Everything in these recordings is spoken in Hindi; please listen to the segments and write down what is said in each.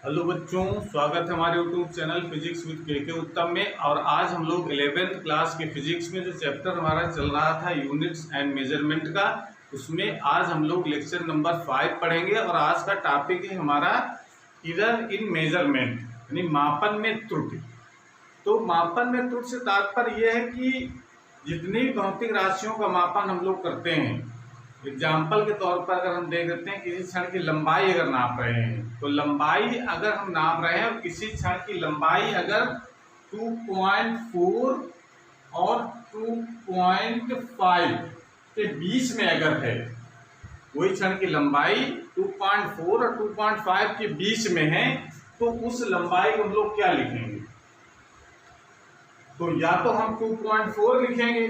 हेलो बच्चों, स्वागत है हमारे यूट्यूब चैनल फिजिक्स विद के उत्तम में। और आज हम लोग 11th क्लास के फिजिक्स में जो चैप्टर हमारा चल रहा था यूनिट्स एंड मेजरमेंट का, उसमें आज हम लोग लेक्चर नंबर 5 पढ़ेंगे। और आज का टॉपिक है हमारा एरर इन मेजरमेंट, यानी मापन में त्रुटि। तो मापन में त्रुटि से तात्पर्य यह है कि जितनी भौतिक राशियों का मापन हम लोग करते हैं, एग्जाम्पल के तौर पर अगर हम देख लेते हैं, किसी क्षण की लंबाई अगर नाप रहे हैं, तो लंबाई अगर हम नाप रहे हैं और किसी क्षण की लंबाई अगर 2.4 और 2.5 के बीच में अगर है, वही क्षण की लंबाई 2.4 और 2.5 के बीच में है, तो उस लंबाई को हम लोग क्या लिखेंगे? तो या तो हम 2.4 लिखेंगे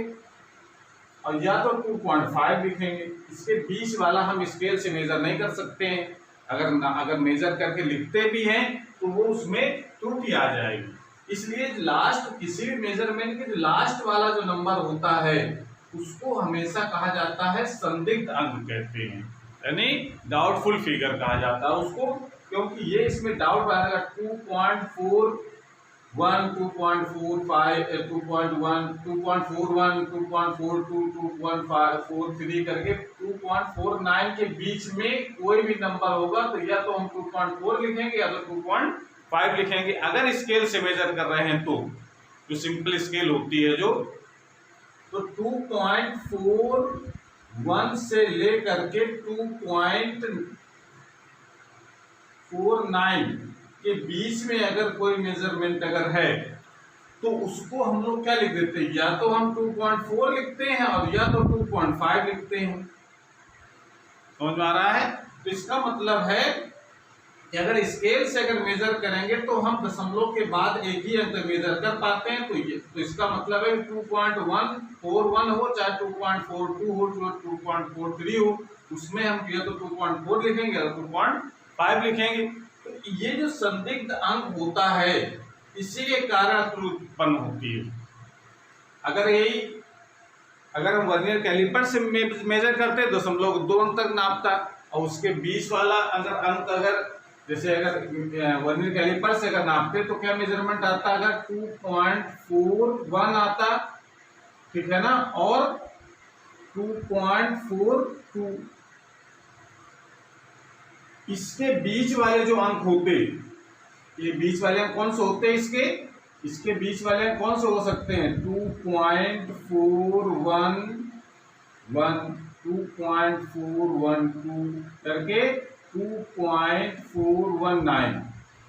और या तो 2.5 लिखेंगे। इसके बीच वाला हम स्केल से मेजर नहीं कर सकते हैं। अगर मेजर करके लिखते भी हैं तो वो उसमें त्रुटि आ जाएगी। इसलिए लास्ट किसी भी मेजरमेंट के लास्ट वाला जो नंबर होता है उसको हमेशा कहा जाता है संदिग्ध अंक कहते हैं, यानी डाउटफुल फिगर कहा जाता है उसको, क्योंकि ये इसमें डाउट आएगा। 2.41, 2.45, 2.1, 2.41, 2.42, 2.43 करके 2.49 के बीच में कोई भी नंबर होगा तो या तो हम 2.4 लिखेंगे या तो 2.5 लिखेंगे। अगर स्केल से मेजर कर रहे हैं तो जो सिंपल स्केल होती है तो 2.41 से लेकर के 2.49 के बीच में अगर कोई मेजरमेंट अगर है तो उसको हम लोग क्या लिख देते हैं? या तो हम 2.4 लिखते हैं और या तो 2.5 लिखते हैं। समझ में आ रहा है? तो इसका मतलब है कि अगर स्केल से अगर मेजर करेंगे तो हम दशमलव के बाद एक ही अंक मेजर कर पाते हैं। तो इसका मतलब है 2.141 हो, चाहे 2.42 हो, चाहे 2.43 हो, उसमें हम या तो 2.4 लिखेंगे या 2.5 लिखेंगे। तो ये जो संदिग्ध अंक होता है इसी के कारण त्रुटि उत्पन्न होती है। अगर हम वर्नियर कैलिपर से मेजर करते हैं दशमलव 2 अंक तक नापता, और उसके बीच वाला अगर जैसे अगर वर्नियर कैलिपर से अगर नापते तो क्या मेजरमेंट आता? अगर 2.41 आता, ठीक है ना, और 2.42, इसके बीच वाले जो अंक होते, ये बीच वाले अंक कौन से होते हैं? इसके बीच वाले अंक कौन से हो सकते हैं? 2.411, 2.412 करके 2.419,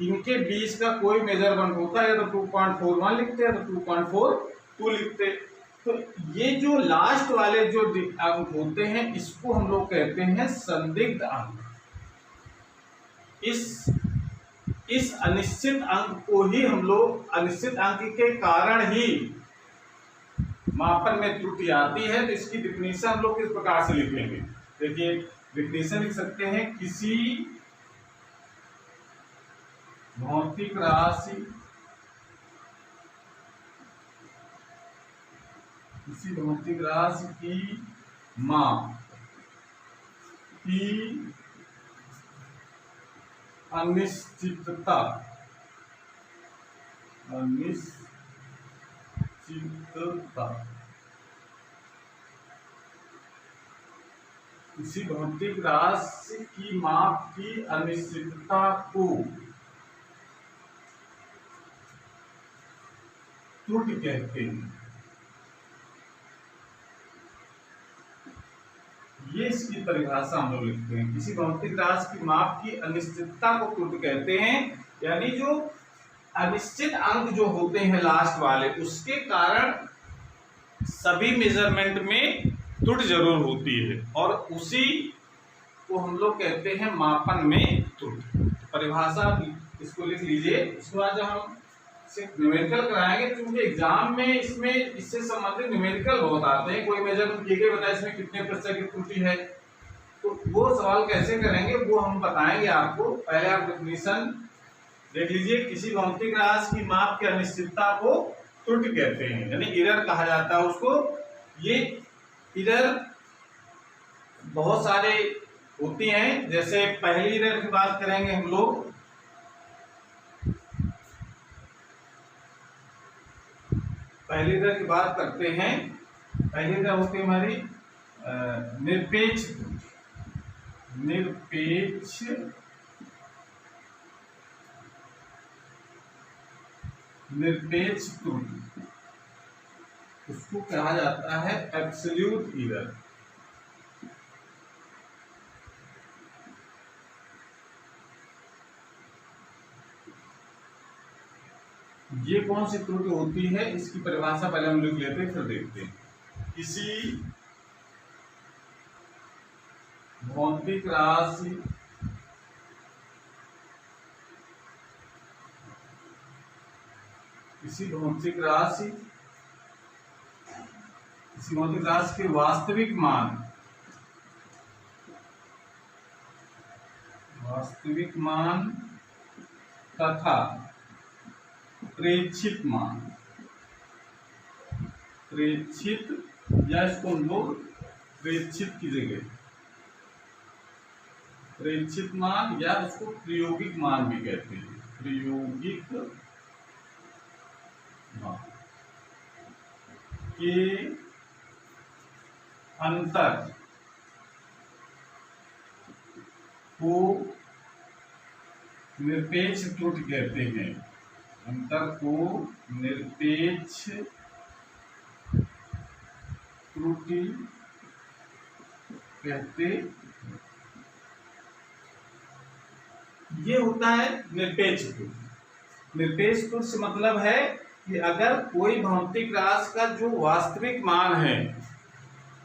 इनके बीच का कोई मेजरमेंट होता है तो 2.41 लिखते हैं तो 2.42 लिखते। तो ये जो लास्ट वाले जो अंक होते हैं इसको हम लोग कहते हैं संदिग्ध अंक। इस अनिश्चित अंक को ही हम लोग, अनिश्चित अंक के कारण ही मापन में त्रुटि आती है। तो इसकी डिफिनेशन हम लोग किस प्रकार से लिखेंगे? देखिए, डिफिनेशन लिख सकते हैं, किसी भौतिक राशि की माप की अनिश्चितता किसी भौतिक राशि की माप की अनिश्चितता को त्रुटि कहते हैं। ये इसकी परिभाषा हम लोग लिखते हैं, किसी भौतिक राशि की माप की अनिश्चितता को त्रुटि कहते हैं। यानी जो अनिश्चित अंक जो होते हैं लास्ट वाले, उसके कारण सभी मेजरमेंट में त्रुटि जरूर होती है, और उसी को हम लोग कहते हैं मापन में त्रुटि। परिभाषा इसको लिख लीजिए। उसके बाद जब हम न्यूमेरिकल कराएंगे, क्योंकि एग्जाम में इससे संबंधित न्यूमेरिकल बहुत आते हैं। कोई मेजरमेंट के बताए इसमें कितने प्रतिशत की त्रुटि है, तो वो सवाल कैसे करेंगे वो हम बताएंगे आपको। पहले आप डेफिनेशन देख लीजिए। किसी भौतिक राशि की माप की अनिश्चितता को त्रुटि कहते हैं, यानी एरर कहा जाता है उसको। ये एरर बहुत सारे होती हैं। जैसे पहली एरर की बात करेंगे हम लोग, पहली तरह की बात करते हैं। पहली तरह होती है हमारी निरपेक्ष त्रुटि, उसको कहा जाता है एब्सोल्यूट एरर। ये कौन सी त्रुटि होती है, इसकी परिभाषा पहले हम लिख लेते हैं फिर देखते हैं। किसी भौतिक राशि के वास्तविक मान तथा प्रेक्षित या इसको हम लोग प्रेक्षित की जगह प्रेक्षित मान या उसको प्रायोगिक मान भी कहते हैं, प्रायोगिक मान के अंतर को निरपेक्ष त्रुटि कहते हैं। अंतर को निरपेक्ष त्रुटि कहते। ये होता है निरपेक्ष त्रुटि। निरपेक्ष त्रुटि से मतलब है कि अगर कोई भौतिक राशि का जो वास्तविक मान है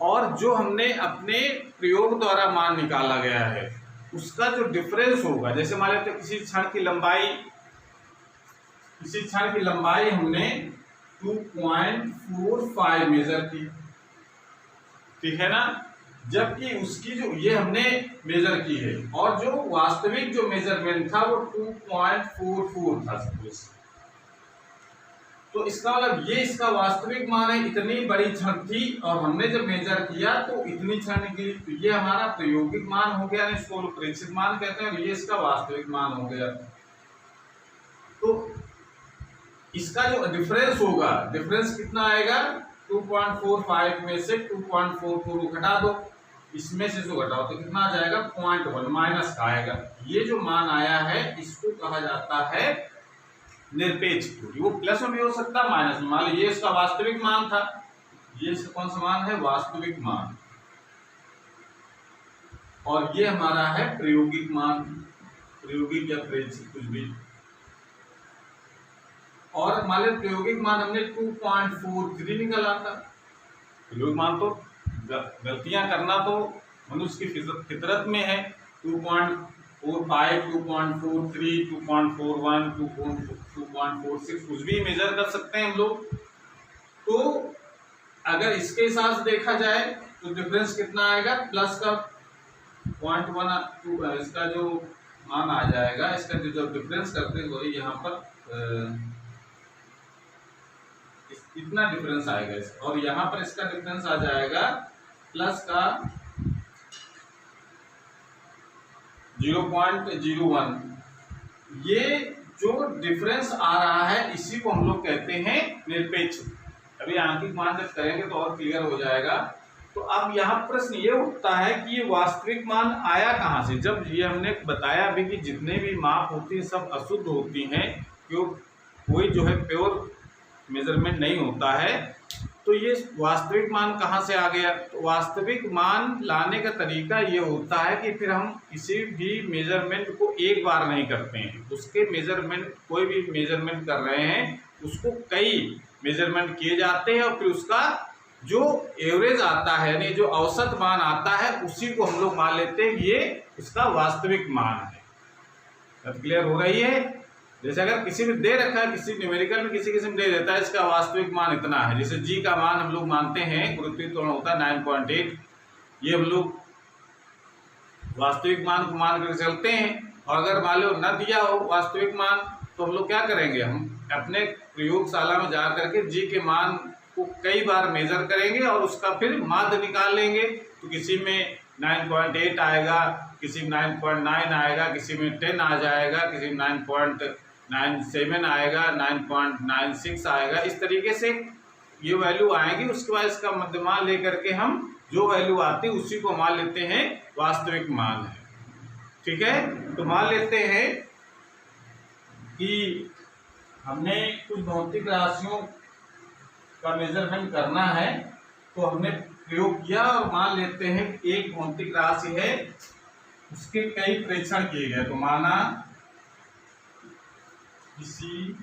और जो हमने अपने प्रयोग द्वारा मान निकाला गया है उसका जो डिफरेंस होगा, जैसे मान लेते किसी क्षण की लंबाई हमने 2.45 मेजर की, ठीक है ना, जबकि उसकी जो ये हमने मेजर की है और जो वास्तविक जो मेजरमेंट था वो 2.44 था सपोज। तो इसका मतलब ये इसका वास्तविक मान है, इतनी बड़ी क्षण थी और हमने जब मेजर किया तो इतनी क्षण निकली, तो ये हमारा प्रायोगिक मान हो गया, इसको लोग प्रेक्षित मान कहते हैं, ये इसका वास्तविक मान हो गया। तो इसका जो डिफरेंस होगा, डिफरेंस कितना आएगा, 2.45 में से 2.44 घटा दो, इसमें से जो घटाओ तो कितना आ जाएगा, 0.1 माइनस का आएगा। ये जो मान आया है इसको कहा जाता है निरपेक्ष त्रुटि। वो प्लस में भी हो सकता है माइनस में। मान लो ये इसका वास्तविक मान था, ये इसका कौन सा मान है, वास्तविक मान, और ये हमारा है प्रायोगिक मान, प्रायोगिक या प्रेक्षित कुछ भी। और मान लो प्रायोगिक मान हमने 2.43 निकाला था। प्रायोगिक मान तो गलतियां करना तो मनुष्य की फितरत में है। 2.45, 2.43, 2.41, 2.46 कुछ भी मेजर कर सकते हैं हम लोग। तो अगर इसके हिसाब से देखा जाए तो डिफरेंस कितना आएगा, प्लस का 0.1, इसका जो मान आ जाएगा, इसका जो डिफरेंस करते हैं वही यहाँ पर इतना डिफरेंस आएगा इसका, और यहाँ पर इसका डिफरेंस आ जाएगा प्लस का 0.01। ये जो डिफरेंस आ रहा है इसी को हम लोग कहते हैं निरपेक्ष। अभी आंकिक मान जब करेंगे तो और क्लियर हो जाएगा। तो अब यहाँ प्रश्न ये उठता है कि ये वास्तविक मान आया कहाँ से। जब ये हमने बताया अभी कि जितने भी माप होती हैं सब अशुद्ध होती हैं, क्यों कोई जो है प्योर मेजरमेंट नहीं होता है, तो ये वास्तविक मान कहाँ से आ गया। तो वास्तविक मान लाने का तरीका ये होता है कि फिर हम किसी भी मेजरमेंट को एक बार नहीं करते हैं, उसके मेजरमेंट कोई भी मेजरमेंट कर रहे हैं उसको कई मेजरमेंट किए जाते हैं और फिर उसका जो एवरेज आता है यानी जो औसत मान आता है उसी को हम लोग मान लेते हैं ये इसका वास्तविक मान है। अब क्लियर हो रही है। जैसे अगर किसी में दे रखा है, किसी न्यूमेरिकल में किसी किस्म दे देता है इसका वास्तविक मान इतना है, जैसे जी का मान हम लोग मानते हैं गुरुत्वीय त्वरण होता है 9.8, ये हम लोग वास्तविक मान को मान कर चलते हैं। और अगर मान लो न दिया हो वास्तविक मान तो हम लोग क्या करेंगे, हम अपने प्रयोगशाला में जा करके जी के मान को कई बार मेजर करेंगे और उसका फिर माध्य निकाल लेंगे। तो किसी में 9.8 आएगा, किसी में 9.9 आएगा, किसी में 10 आ जाएगा, किसी में 9.97 आएगा, 9.96 आएगा। इस तरीके से ये वैल्यू आएंगी, उसके बाद इसका मध्यमान लेकर के हम जो वैल्यू आती है उसी को मान लेते हैं वास्तविक मान है। ठीक है, तो मान लेते हैं कि हमने कुछ भौतिक राशियों का मेजरमेंट करना है, तो हमने प्रयोग किया और मान लेते हैं कि एक भौतिक राशि है, उसके कई परीक्षण किए गए। तो माना किसी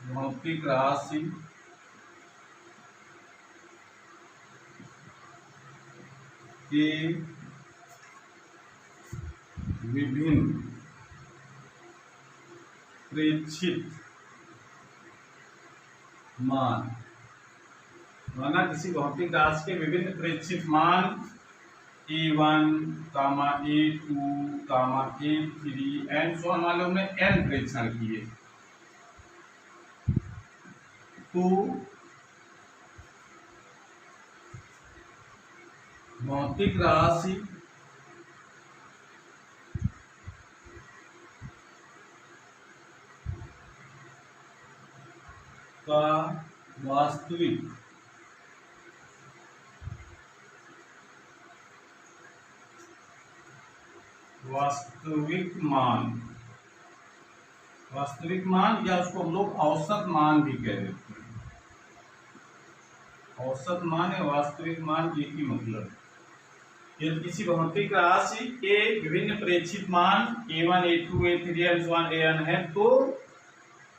भौतिक राशि के विभिन्न प्रेक्षित मान, माना किसी भौतिक राशि के विभिन्न प्रेक्षित मान A1, A2, A3 and so on वाले हमने n प्रेक्षण किए, तो भौतिक राशि का वास्तविक मान या उसको हम लोग औसत मान भी कह देते हैं। औसत मान या वास्तविक मान ये की मतलब है। यदि किसी भौतिक राशि के विभिन्न प्रेक्षित मान A1, A2, A3 and so on an है, तो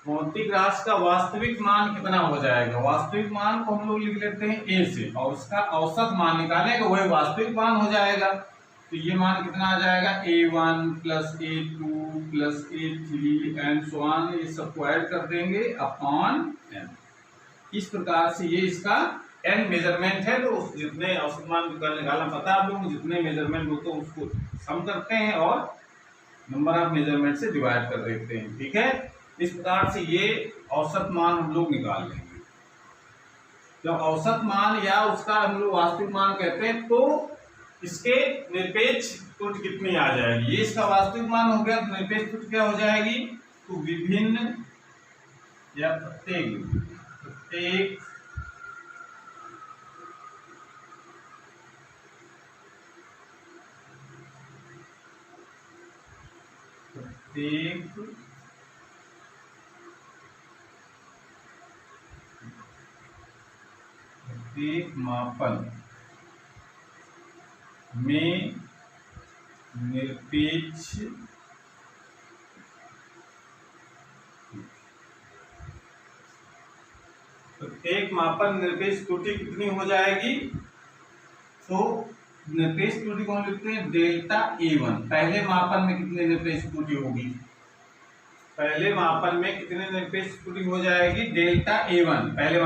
भौतिक राशि का वास्तविक मान कितना हो जाएगा। वास्तविक मान को हम लोग लिख लेते हैं A से, और उसका औसत मान निकालेंगे, वही वास्तविक मान हो जाएगा। तो ये मान कितना आ जाएगा, A1 plus A2 plus A3 and so on, ये सबको ऐड कर देंगे अपॉन n। इस प्रकार से ये इसका n मेजरमेंट है। तो जितने औसत मान निकालना पता आप लोगों को, जितने मेजरमेंट होते हैं उसको सम करते हैं और नंबर ऑफ मेजरमेंट से डिवाइड कर देते हैं। ठीक है, इस प्रकार से ये औसत मान हम लोग निकाल लेंगे। जब औसत मान या उसका हम लोग वास्तविक मान कहते हैं, तो इसके निरपेक्ष त्रुटि कितनी आ जाएगी। ये इसका वास्तविक मान हो गया, तो निरपेक्ष त्रुटि क्या हो जाएगी, तो विभिन्न या प्रत्येक मापन में निरपेक्ष प्रत्येक मापन निरपेक्ष त्रुटि कितनी हो जाएगी। तो निरपेक्ष त्रुटि कौन लिखते हैं, डेल्टा A1। पहले मापन में कितनी निरपेक्ष त्रुटि होगी, पहले मापन में कितने निरपेक्ष त्रुटि हो जाएगी, डेल्टा A1। पहले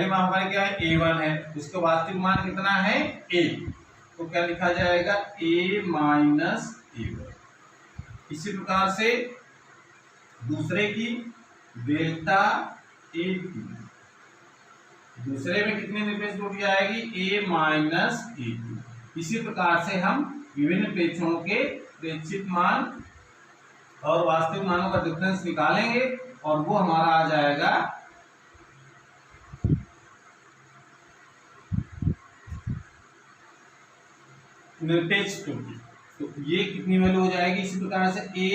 मापन क्या है, A1 है, उसका वास्तविक मान कितना है, A। तो क्या लिखा जाएगा, A माइनस A1। इसी प्रकार से दूसरे की डेल्टा A2, दूसरे में कितनी निरपेक्ष त्रुटि आएगी, A माइनस A2। इसी प्रकार से हम विभिन्न प्रेक्षणों के प्रेक्षित मान और वास्तविक मानों का डिफरेंस निकालेंगे, और वो हमारा आ जाएगा निरपेक्ष त्रुटि। तो ये कितनी वैल्यू हो जाएगी, इसी प्रकार से A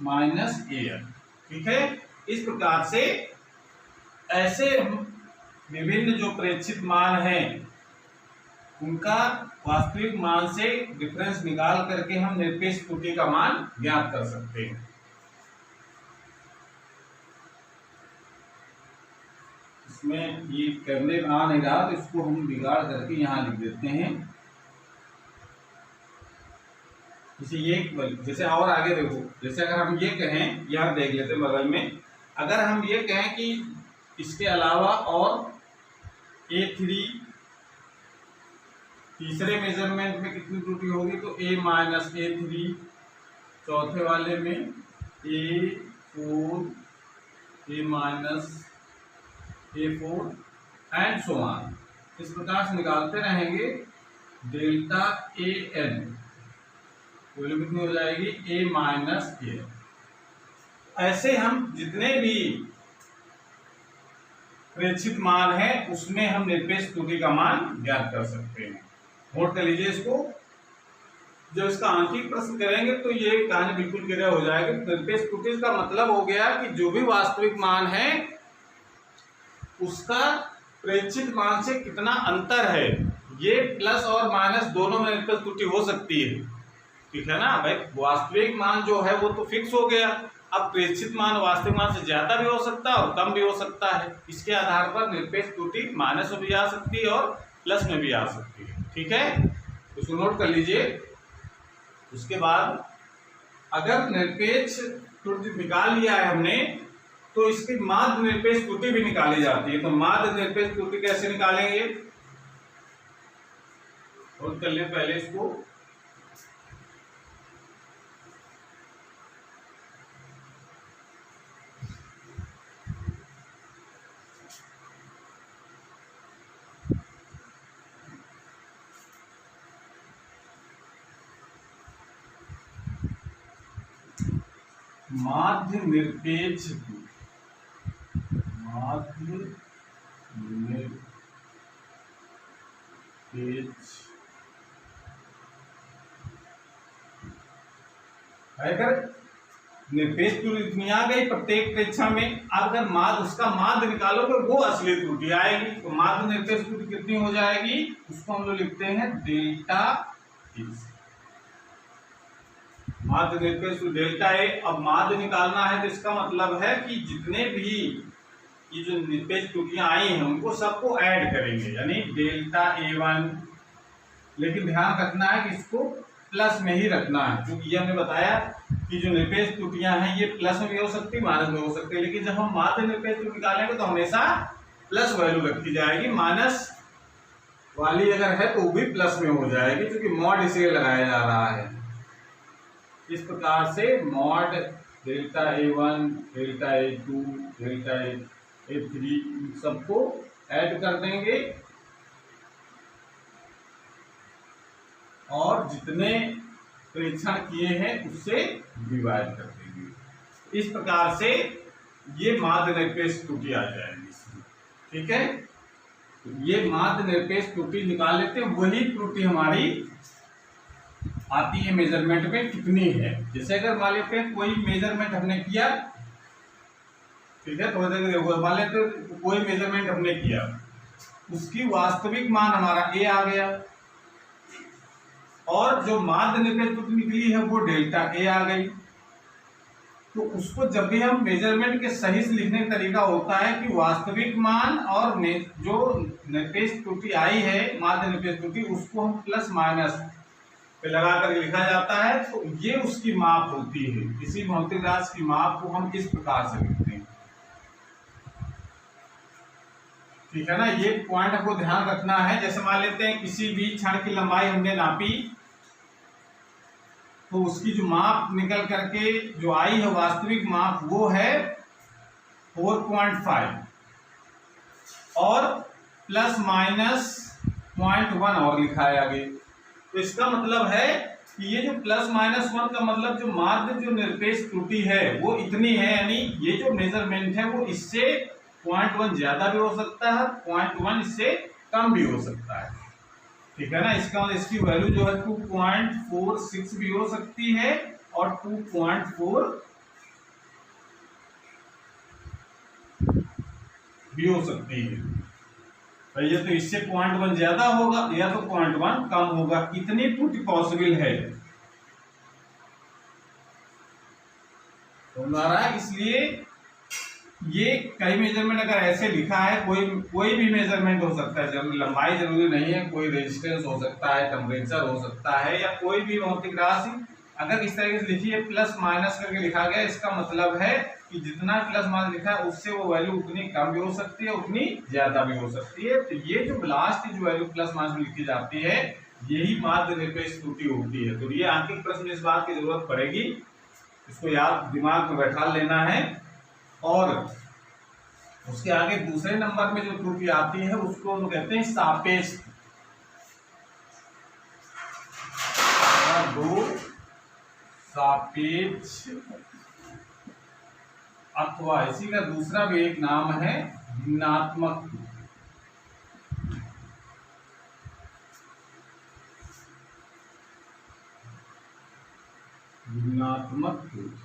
माइनस AN। ठीक है, इस प्रकार से ऐसे विभिन्न जो प्रेक्षित मान हैं उनका वास्तविक मान से डिफरेंस निकाल करके हम निरपेक्ष त्रुटि का मान ज्ञात कर सकते हैं। इसमें ये करने आ नहीं रहा, तो इसको हम बिगाड़ करके यहाँ लिख देते हैं। जैसे और आगे देखो, जैसे अगर हम ये कहें, यहाँ देख लेते हैं बगल में, अगर हम ये कहें कि इसके अलावा और A3 तीसरे मेजरमेंट में कितनी त्रुटि होगी, तो A माइनस A3, चौथे वाले में A4, A minus A4 and so on. इस प्रकार से निकालते रहेंगे डेल्टा AN, वैल्यू कितनी हो जाएगी, A माइनस A। ऐसे हम जितने भी प्रेक्षित मान है उसमें हम निरपेक्ष त्रुटि का मान ज्ञात कर सकते हैं। नोट कर लीजिए इसको। जब इसका आंकिक प्रश्न करेंगे तो ये कहानी बिल्कुल क्लियर हो जाएगी। निरपेक्ष त्रुटि का मतलब हो गया कि जो भी वास्तविक मान है उसका प्रेक्षित मान से कितना अंतर है। ये प्लस और माइनस दोनों में निरपेक्ष त्रुटि हो सकती है, ठीक है ना भाई। वास्तविक मान जो है वो तो फिक्स हो गया, अब प्रेक्षित मान वास्तविक मान से ज्यादा भी हो सकता है और कम भी हो सकता है। इसके आधार पर निरपेक्ष त्रुटि माइनस में भी आ सकती है और प्लस में भी आ सकती है, ठीक है। उसको नोट कर लीजिए। उसके बाद अगर निरपेक्ष त्रुटि निकाल लिया है हमने तो इसकी माध्य निरपेक्ष त्रुटि भी निकाली जाती है। तो माध्य निरपेक्ष त्रुटि कैसे निकालेंगे, नोट कर लें पहले इसको। माध्य निरपेक्ष अगर निरपेक्ष त्रुटि इतनी आ गई प्रत्येक परीक्षा में, अगर माध्य उसका माध्य निकालोगे वो असली त्रुटि आएगी। तो माध्य निरपेक्ष त्रुटि कितनी हो जाएगी, उसको हम लोग लिखते हैं डेल्टा एक्स। माध्य निरपेक्ष डेल्टा ए। अब माध्य निकालना है तो इसका मतलब है कि जितने भी ये जो निरपेक्ष त्रुटियां आई हैं उनको सबको ऐड करेंगे, यानी डेल्टा A1। लेकिन ध्यान रखना है कि इसको प्लस में ही रखना है, क्योंकि ये हमने बताया कि जो निरपेक्ष त्रुटियां हैं ये प्लस में भी हो सकती है माइनस में हो सकती है। लेकिन जब हम माध्य निरपेक्ष त्रुटि निकालेंगे तो हमेशा प्लस वैल्यू रखी जाएगी, माइनस वाली अगर है तो वो भी प्लस में हो जाएगी, क्योंकि मॉड इसे लगाया जा रहा है। इस प्रकार से mod delta A1, delta A2, delta A3 सबको ऐड कर देंगे और जितने परीक्षण किए हैं उससे डिवाइड कर देंगे। इस प्रकार से ये माध्य निरपेक्ष त्रुटि आ जाएगी, ठीक है। तो ये माध्य निरपेक्ष त्रुटि निकाल लेते हैं। वही त्रुटि हमारी आती है मेजरमेंट में कितनी है। जैसे अगर मान लेते हैं कोई मेजरमेंट हमने किया, ठीक है, तो मान लेते हैं कोई मेजरमेंट हमने किया, उसकी वास्तविक मान हमारा ए आ गया और जो माध्य निरपेक्ष त्रुटि निकली है वो डेल्टा ए आ गई। तो उसको जब भी हम मेजरमेंट के सही से लिखने का तरीका होता है कि वास्तविक मान और जो निरपेक्ष त्रुटि आई है माध्य निरपेक्ष त्रुटि उसको हम प्लस माइनस पे लगा कर लिखा जाता है। तो ये उसकी माप होती है। किसी भौतिक राशि की माप को हम इस प्रकार से लिखते हैं, ठीक है ना। ये पॉइंट आपको ध्यान रखना है। जैसे मान लेते हैं किसी भी क्षण की लंबाई हमने नापी तो उसकी जो माप निकल करके जो आई है वास्तविक माप वो है 4.5 और प्लस माइनस 0.1 और लिखा है आगे। तो इसका मतलब है कि ये जो प्लस माइनस 1 का मतलब जो माध्य जो निरपेक्ष त्रुटि है वो इतनी है, यानी ये जो मेजरमेंट है वो इससे 0.1 ज्यादा भी हो सकता है, 0.1 इससे कम भी हो सकता है, ठीक है ना। इसका मतलब इसकी वैल्यू जो है 2.46 भी हो सकती है और 2.4 भी हो सकती है। तो ये तो इससे 0.1 ज्यादा होगा या तो 0.1 कम होगा, इतनी त्रुटि पॉसिबल है तो हमारा। इसलिए ये कई मेजरमेंट अगर ऐसे लिखा है, कोई भी मेजरमेंट हो सकता है, जब लंबाई जरूरी नहीं है, कोई रेजिस्टेंस हो सकता है, टेम्परेचर हो सकता है या कोई भी भौतिक राशि अगर इस तरीके से लिखी है प्लस माइनस करके लिखा गया, इसका मतलब है कि जितना प्लस माइनस लिखा है उससे वो वैल्यू उतनी कम भी हो सकती है, उतनी ज्यादा भी हो सकती है। तो ये जो लास्ट की जो वैल्यू प्लस माइनस में लिखी जाती है यही माध्य निरपेक्ष त्रुटि होती है। तो ये आंकिक प्रश्न इस बात की जरूरत पड़ेगी, इसको याद दिमाग में बैठा लेना है। और उसके आगे दूसरे नंबर में जो त्रुटि आती है उसको हम कहते हैं सापेक्ष। दो सापेक्ष अथवा इसी का दूसरा भी एक नाम है भिन्नात्मक त्रुटि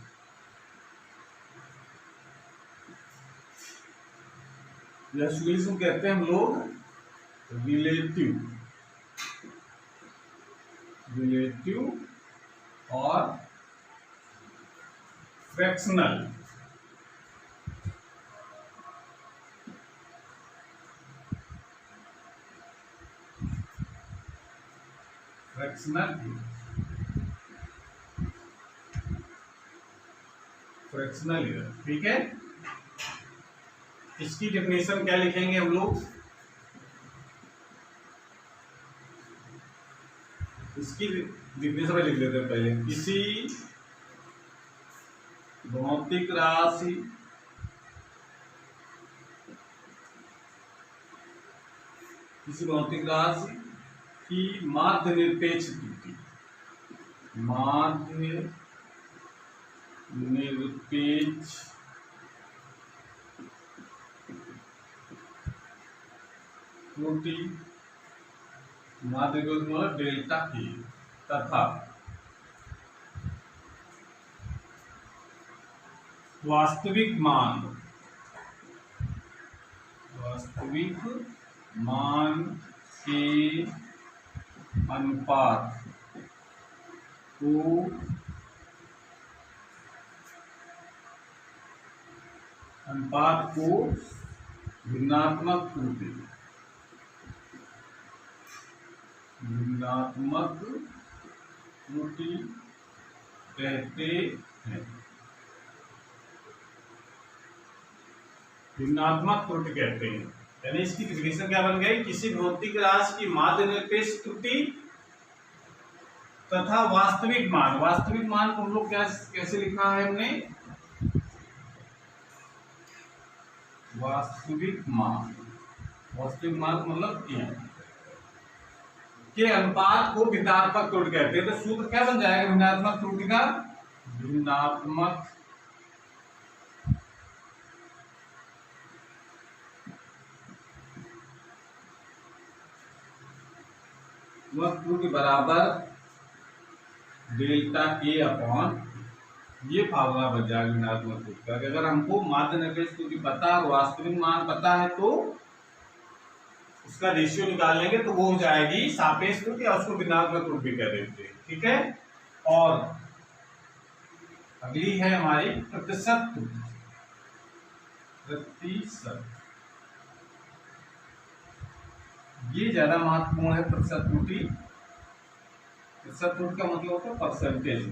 इंग्लिश में कहते हैं हम लोग रिलेटिव और फ्रैक्शनल। फ्रैक्शनल एरर, ठीक है। इसकी डेफिनेशन क्या लिखेंगे हम लोग? इसकी डेफिनेशन में लिख लेते हैं पहले। किसी भौतिक राशि की माध्य निरपेक्ष त्रुटि, माध्य मतलब डेल्टा ए, तथा वास्तविक मान के अनुपात को भिन्नात्मक त्रुटि कहते हैं। भिन्नात्मक त्रुटि कहते हैं, यानी इसकी डेफिनेशन क्या बन गई? किसी भौतिक राशि की माध्य निरपेक्ष त्रुटि तथा वास्तविक मान को हम लोग कैसे लिखा है हमने? वास्तविक मान मतलब के अनुपात को भिन्नात्मक त्रुटि कहते हैं। तो सूत्र क्या बन जाएगा भिन्नात्मक त्रुटि का? भिन्नात्मक त्रुटि बराबर डेल्टा के अपॉन, ये फार्मूला बन जाएगा भिन्नात्मक त्रुटि का। अगर हमको माध्य निरपेक्ष त्रुटि पता और वास्तविक मान पता है तो उसका रेशियो निकाल लेंगे तो वो हो जाएगी सापेक्ष त्रुटि, और उसको भिन्नात्मक त्रुटि कह देते हैं, ठीक है। और अगली है हमारी प्रतिशत त्रुटि। ये ज्यादा महत्वपूर्ण है प्रतिशत त्रुटि। प्रतिशत त्रुटि का मतलब होता है परसेंटेज।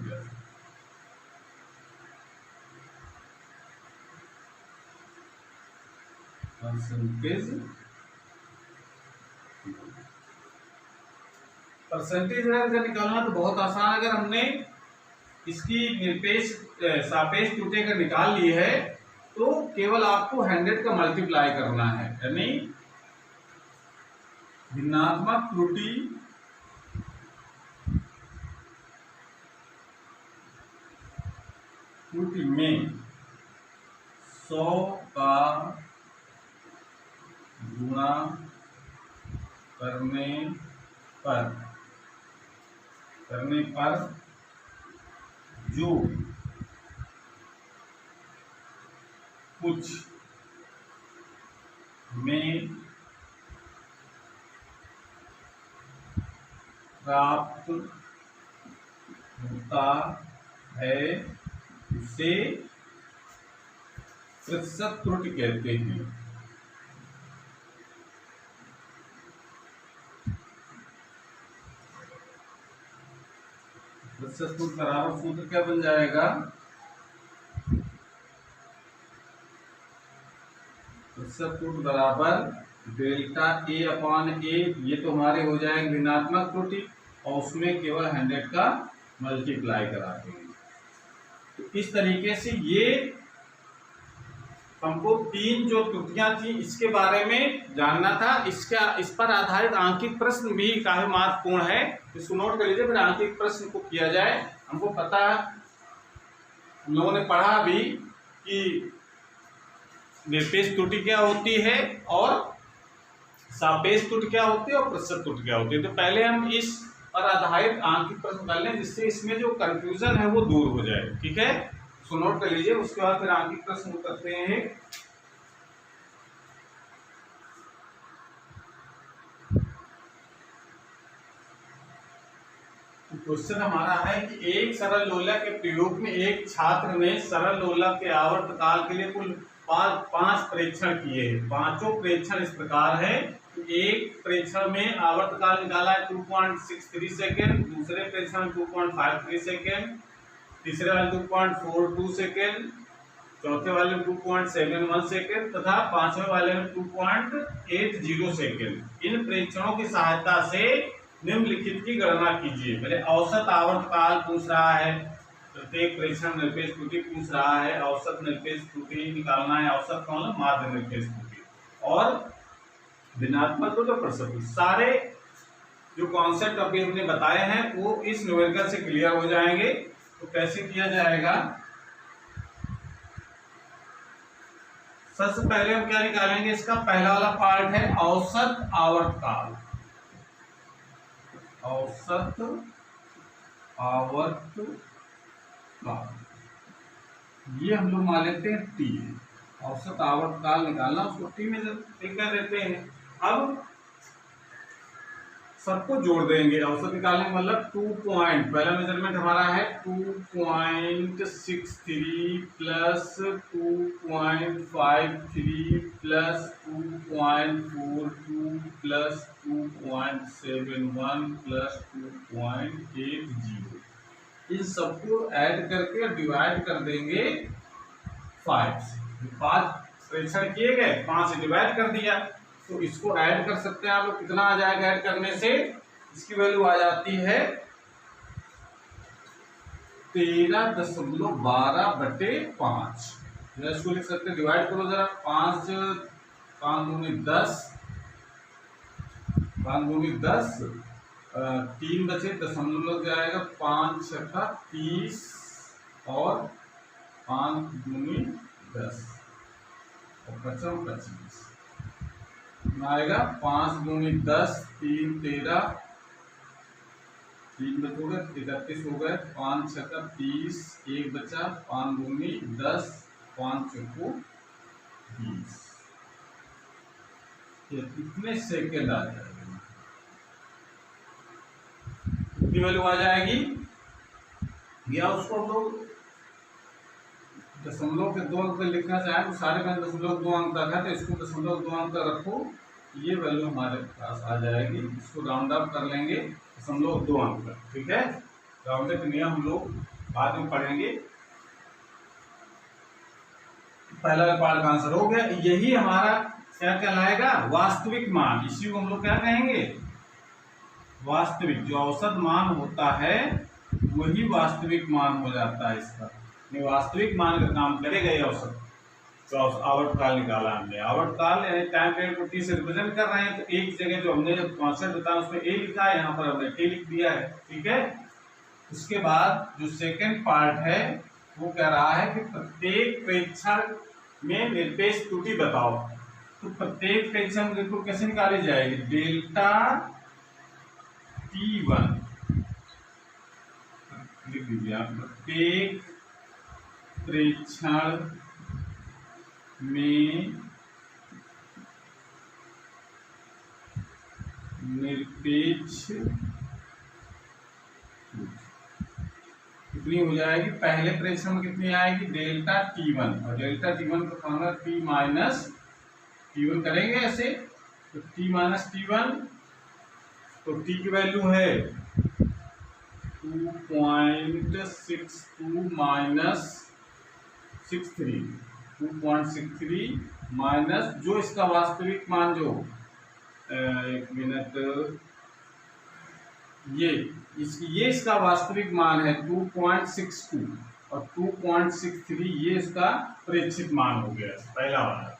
परसेंटेज अगर निकालना तो बहुत आसान। अगर हमने इसकी निरपेक्ष सापेक्ष त्रुटि अगर निकाल ली है तो केवल आपको 100 का मल्टीप्लाई करना है, यानी भिन्नात्मक त्रुटि में 100 का गुणा करने पर जो कुछ में प्राप्त होता है उसे प्रतिशत त्रुटि कहते हैं। प्रतिशत त्रुटि बराबर सूत्र क्या बन जाएगा? प्रतिशत त्रुटि बराबर डेल्टा ए अपॉन ए, ये तो हमारे हो जाएंगे भिन्नात्मक त्रुटि, और उसमें केवल 100 का मल्टीप्लाई कराते हैं। तो इस तरीके से ये हमको 3 जो त्रुटियां थी इसके बारे में जानना था। इस पर आधारित आंकिक प्रश्न भी काफी महत्वपूर्ण है, इसको नोट कर लीजिए, फिर आंकिक प्रश्न को किया जाए। हमको पता है, हम लोगों ने पढ़ा भी कि निरपेक्ष त्रुटि क्या होती है और सापेक्ष त्रुटि क्या होती है और प्रतिशत त्रुटि क्या होती है। तो पहले हम इस पर आधारित आंकिक प्रश्न कर लें, जिससे इसमें जो कंफ्यूजन है वो दूर हो जाए। ठीक है, सो नोट कर लीजिए, उसके बाद फिर आंकिक प्रश्न करते हैं। क्वेश्चन हमारा है कि एक सरल लोला के प्रयोग में एक छात्र ने सरल लोला के आवर्तकाल के लिए कुल 5 प्रेक्षण किए हैं। पांचों प्रेक्षण इस प्रकार है। एक प्रेक्षण में आवर्तकाल निकाला है 2.63 सेकेंड, दूसरे प्रेक्षण में 2.53 सेकेंड, तीसरे वाले 2.42 सेकेंड, चौथे वाले में 2.71 सेकेंड तथा पांचवें वाले में 2.80 सेकेंड। इन प्रेक्षणों की सहायता से निम्नलिखित की गणना कीजिए। पहले औसत आवर्तकाल पूछ रहा है, प्रत्येक प्रेक्षण निरपेक्ष त्रुटि पूछ रहा है, औसत निरपेक्ष त्रुटि निकालना है, औसत का मतलब माध्य निरपेक्ष त्रुटि, और भिन्नात्मक त्रुटि और प्रतिशत त्रुटि। सारे जो कॉन्सेप्ट अभी हमने बताए हैं वो इस न्यूमेरिकल से क्लियर हो जाएंगे। तो कैसे किया जाएगा, सबसे पहले हम क्या निकालेंगे, इसका पहला वाला पार्ट है औसत आवर्तकाल। औसत आवर्तकाल ये हम लोग मान लेते हैं टी। औसत आवर्तकाल निकालना, उसको टी में कर देते हैं। अब सबको जोड़ देंगे। औसत निकालने का मतलब 2 पॉइंट, पहला मेजरमेंट हमारा है 2.63 प्लस 2.53 प्लस 2.42 प्लस 2.71 प्लस 2.80। इन सबको ऐड करके डिवाइड कर देंगे 5 से। 5 प्रेक्षण किए गए, 5 से डिवाइड कर दिया, तो इसको ऐड कर सकते हैं आप लोग। कितना आ जाएगा ऐड करने से, इसकी वैल्यू आ जाती है 13.12/5। इसको लिख सकते हैं, डिवाइड करो जरा, 5 दूनी 10, 3 बचे, दशमलव जाएगा, 5 छक्का 30 और 5 दूनी 10 और 25 आएगा। 5 दूनी 10, 3 13, 3 बचोगे 31 हो गए, 5 छक्का 30, 1 बचा, 5 दूनी 10, 5 चौको 20। ये कितने सेकेंड आ जाएगा, कितनी वैल्यू आ जाएगी, या उसको हम लोग दशमलव के 2 अंक लिखना चाहें तो सारे में 0.2 अंक तक है, तो इसको 0.2 अंक तक रखो, ये वैल्यू हमारे पास आ जाएगी। इसको राउंड अप कर लेंगे 0.2 अंक तक। ठीक है, राउंड अप नियम हम लोग बाद में पढ़ेंगे। पहला पार्ट का आंसर हो गया। यही हमारा क्या कहलाएगा, वास्तविक मान। इसी को हम लोग क्या कहेंगे, वास्तविक। जो औसत मान होता है वही वास्तविक मान हो जाता है इसका। वास्तविक मान का काम करेगा ये औसत। तो आवर्तकाल निकाला हमने, आवर्तकाल यानी टाइम पीरियड को टी से रिप्रेजेंट कर रहे हैं, तो एक जगह जो हमने कॉन्सेप्ट बताया उसमें ए लिखा है, यहाँ पर हमने टी लिख दिया है। ठीक है, उसके बाद जो सेकंड पार्ट है वो कह रहा है कि प्रत्येक प्रेक्षण में निरपेक्ष त्रुटि बताओ। तो प्रत्येक प्रेक्षण को कैसे निकाली जाएगी, डेल्टा T1 लिख दीजिए आप। प्रत्येक प्रेक्षण में निरपेक्ष कितनी हो जाएगी, पहले प्रेक्षण में कितनी आएगी, डेल्टा T1, और डेल्टा T1 को फॉर्मूला T माइनस T1 करेंगे ऐसे, तो T माइनस T1, तो T की वैल्यू है 2.62 माइनस 2.63 माइनस जो इसका वास्तविक मान, जो एक मिनट, ये इसका वास्तविक मान है 2.62 और 2.63 ये इसका प्रेक्षित मान हो गया पहला वाला।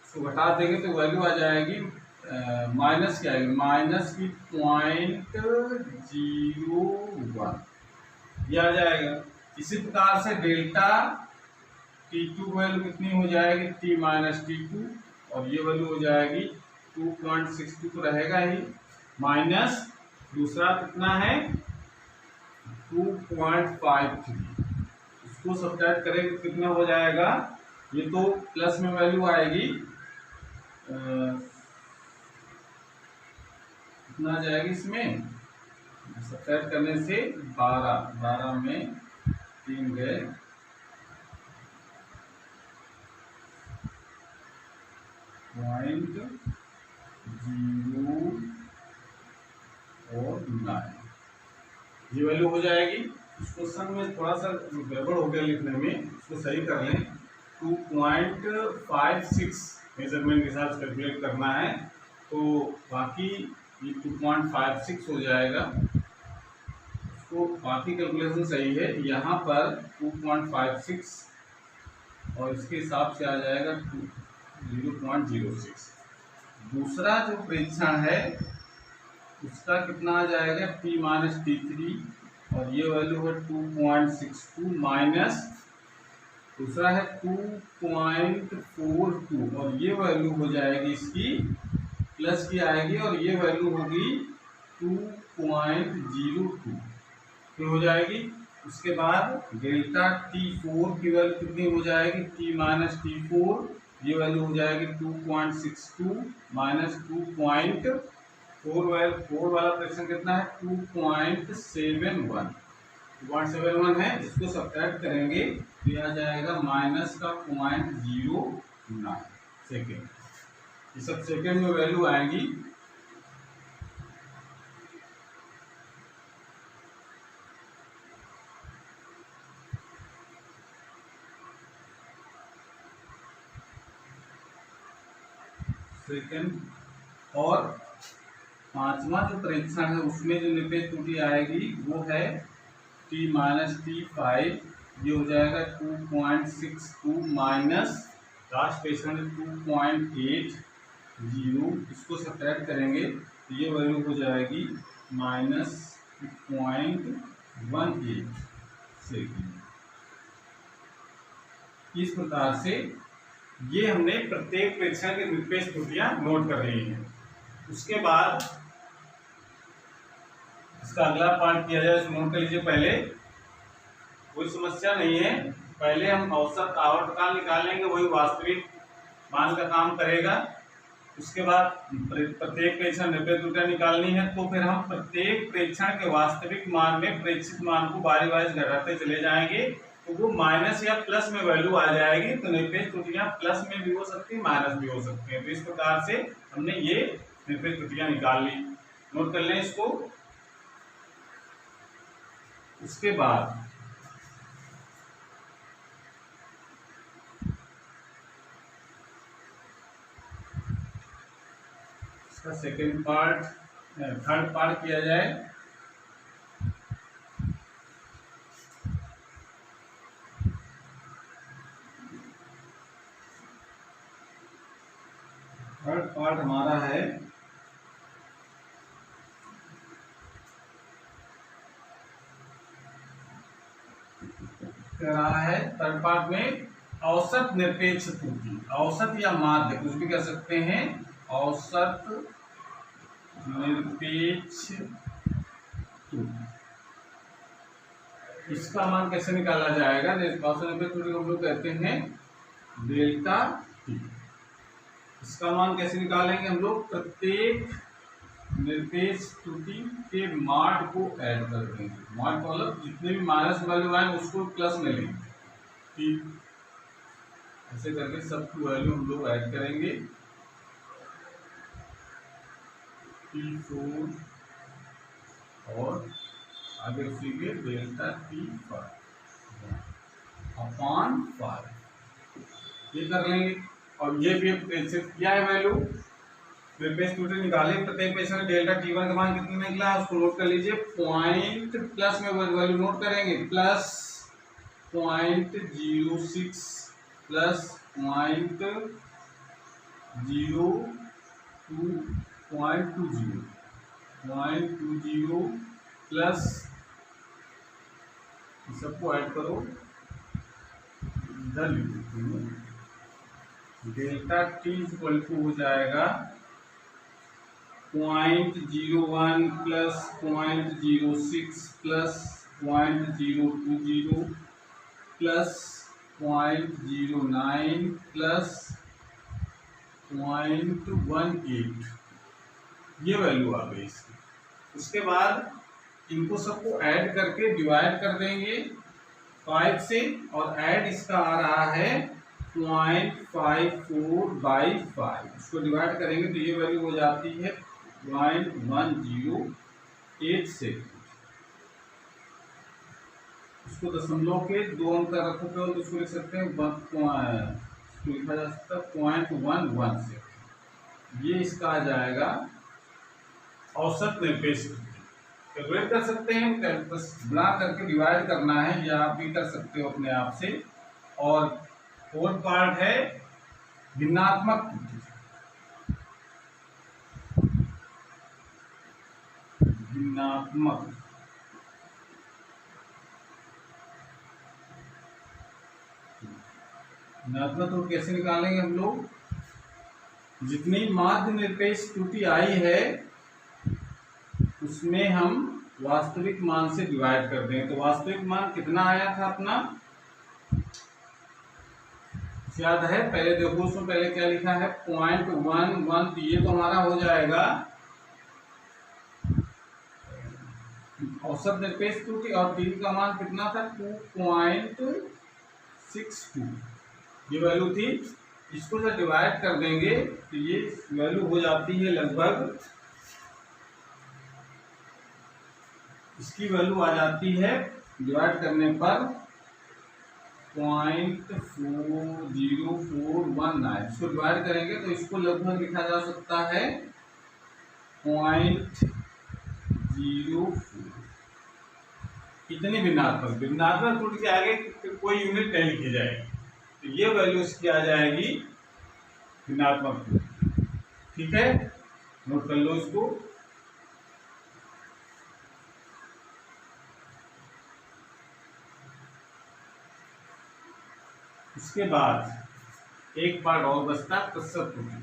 इसको घटा देंगे तो वैल्यू आ जाएगी माइनस क्या आएगी, माइनस की 0.01 ये आ जाएगा। इसी प्रकार से डेल्टा T T2 वैल्यू कितनी हो जाएगी, T माइनस T2, और ये वैल्यू हो जाएगी 2.62 तो रहेगा ही, माइनस दूसरा कितना है 2.53, इसको सब्ट्रैक्ट करेंगे तो कितना हो जाएगा, ये तो प्लस में वैल्यू आएगी, कितना जाएगी इसमें, सब्ट्रैक्ट करने से 12 में 3 गए, .0 और 9, ये वैल्यू हो जाएगी। इस क्वेश्चन में थोड़ा सा गड़बड़ हो गया लिखने में, इसको सही कर लें। 2.56 मेजरमेंट के साथ कैलकुलेट करना है, तो बाकी ये 2.56 हो जाएगा, इसको बाकी कैलकुलेशन सही है, यहाँ पर 2.56 और इसके हिसाब से आ जाएगा 0.06। दूसरा जो परीक्षण है उसका कितना आ जाएगा, T माइनस T3, और ये वैल्यू है 2.62 माइनस दूसरा है 2.42, और ये वैल्यू हो जाएगी इसकी प्लस की आएगी, और ये वैल्यू होगी 2.02 ये हो जाएगी। उसके बाद डेल्टा T4 की वैल्यू कितनी हो जाएगी, T माइनस T4, ये वैल्यू हो जाएगी 2.62 माइनस 2.4 वाला फ्रैक्शन कितना है 2.71 है, इसको सब्ट्रैक्ट करेंगे तो यह आ जाएगा माइनस का 0.09 सेकेंड, ये सब सेकेंड में वैल्यू आएंगी। सेकेंड, और पांचवा जो परीक्षण है उसमें जो निरपेक्ष त्रुटि आएगी वो है T माइनस T5, ये हो जाएगा 2.62 माइनस लास्ट परीक्षण 2.80, इसको सब्ट्रैक्ट करेंगे तो ये वैल्यू हो जाएगी माइनस 0.18 सेकेंड। इस प्रकार से ये हमने प्रत्येक परीक्षण के निरपेक्ष त्रुटियां नोट कर रही हैं। उसके बाद इसका अगला पार्ट किया जाए, इसको नोट कर लीजिए। पहले कोई समस्या नहीं है, पहले हम औसत आवर्तकाल निकालेंगे, वही वास्तविक मान का काम करेगा। उसके बाद प्रत्येक प्रेक्षण निरपेक्ष त्रुटियां निकालनी है, तो फिर हम प्रत्येक प्रेक्षण के वास्तविक मान में प्रेक्षित मान को बारी बारी घटाते चले जाएंगे, तो वो माइनस या प्लस में वैल्यू आ जाएगी। तो निरपेक्ष त्रुटियां प्लस में भी हो सकती है, माइनस भी हो सकती है। तो इस प्रकार से हमने ये निरपेक्ष त्रुटियां निकाल ली, नोट कर लें इसको। उसके बाद इसका सेकेंड पार्ट, थर्ड पार्ट किया जाए। थर्ड पार्ट हमारा है रहा है थर्ड पार्ट में औसत निरपेक्ष त्रुटि, औसत या माध्य कुछ भी कह सकते हैं, औसत निरपेक्ष त्रुटि। इसका मान कैसे निकाला जाएगा, औसत निरपेक्ष त्रुटि हम लोग कहते हैं डेल्टा टी। इसका मान कैसे निकालेंगे हम लोग, प्रत्येक निरपेक्ष त्रुटि के माड को ऐड कर देंगे। माड का मतलब जितने भी माइनस वैल्यू आए उसको प्लस में लेंगे, ठीक। ऐसे करके सबकी वैल्यू हम लोग ऐड करेंगे। T4 और आगे उसी के डेल्टा T5 अपॉन 5 ये कर लेंगे। और ये भी क्या है वैल्यू, निरपेक्ष त्रुटि निकाले, प्रत्येक पेशेंट में डेल्टा T1 का मान कितना निकला है उसको नोट कर लीजिए। पॉइंट प्लस में वैल्यू नोट करेंगे, प्लस 0.06 प्लस 0.20 प्लस सबको ऐड करो इधर लिख देते हैं, डेल्टा टी इक्वल टू हो जाएगा 0.01 प्लस 0.06 प्लस 0.020 प्लस 0.09 प्लस 0.18, ये वैल्यू आ गई इसकी। उसके बाद इनको सबको ऐड करके डिवाइड कर देंगे 5 से, और ऐड इसका आ रहा है 0.54/5। इसको डिवाइड करेंगे तो ये वैल्यू हो जाती है 0.108। इसको दशमलव के 2 अंक रखो केवल तो इसको लिख सकते हैं, इसको लिखा जा सकता है 0.11 से। ये इसका आ जाएगा औसत निरपेक्ष त्रुटि। कैलकुलेट कर सकते हैं, बस बना करके डिवाइड करना है, या आप भी कर सकते हो अपने आप से। और फोर्थ पार्ट है भिन्नात्मक त्रुटि। भिन्नात्मक त्रुटि कैसे निकालेंगे हम लोग? जितनी माध्य निरपेक्ष त्रुटि आई है उसमें हम वास्तविक मान से डिवाइड कर दें। तो वास्तविक मान कितना आया था अपना, याद है? पहले देखो उसमें पहले क्या लिखा है 0.11, तो ये तो हमारा हो जाएगा औसत निरपेक्ष त्रुटि, और टी का मान कितना था 2.62, ये वैल्यू थी। इसको जब डिवाइड कर देंगे तो ये वैल्यू हो जाती है लगभग, इसकी वैल्यू आ जाती है डिवाइड करने पर 0.40419। इसको डिवाइड करेंगे तो इसको लगभग लिखा जा सकता है 0.04। इतनी भिन्नात्मक त्रुटि के आगे कोई यूनिट नहीं लिखी जाएगी, तो ये वैल्यू इसकी आ जाएगी भिन्नात्मक त्रुटि। ठीक है, नोट कर लो इसको। उसके बाद एक पार्ट और बचता है प्रतिशत त्रुटि।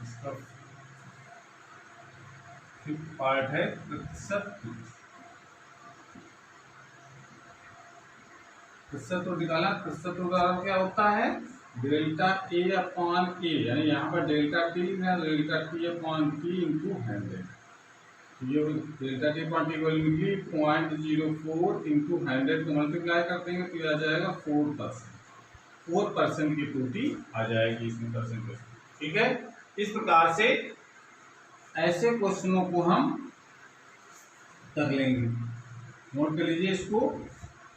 इसका फिफ्थ पार्ट है प्रतिशत त्रुटि। प्रतिशत त्रुटि निकालना, प्रतिशत त्रुटि क्या होता है? डेल्टा ए अपॉन ए, यानी यहाँ पर डेल्टा टी है, delta T upon T into 100। ये delta T upon T value निकली 0.04 इंटू 100 को मल्टीप्लाई कर देंगे तो आ जाएगा 4% की त्रुटि आ जाएगी इसमें परसेंटेज। ठीक है, इस प्रकार से ऐसे क्वेश्चनों को हम कर लेंगे, नोट कर लीजिए इसको।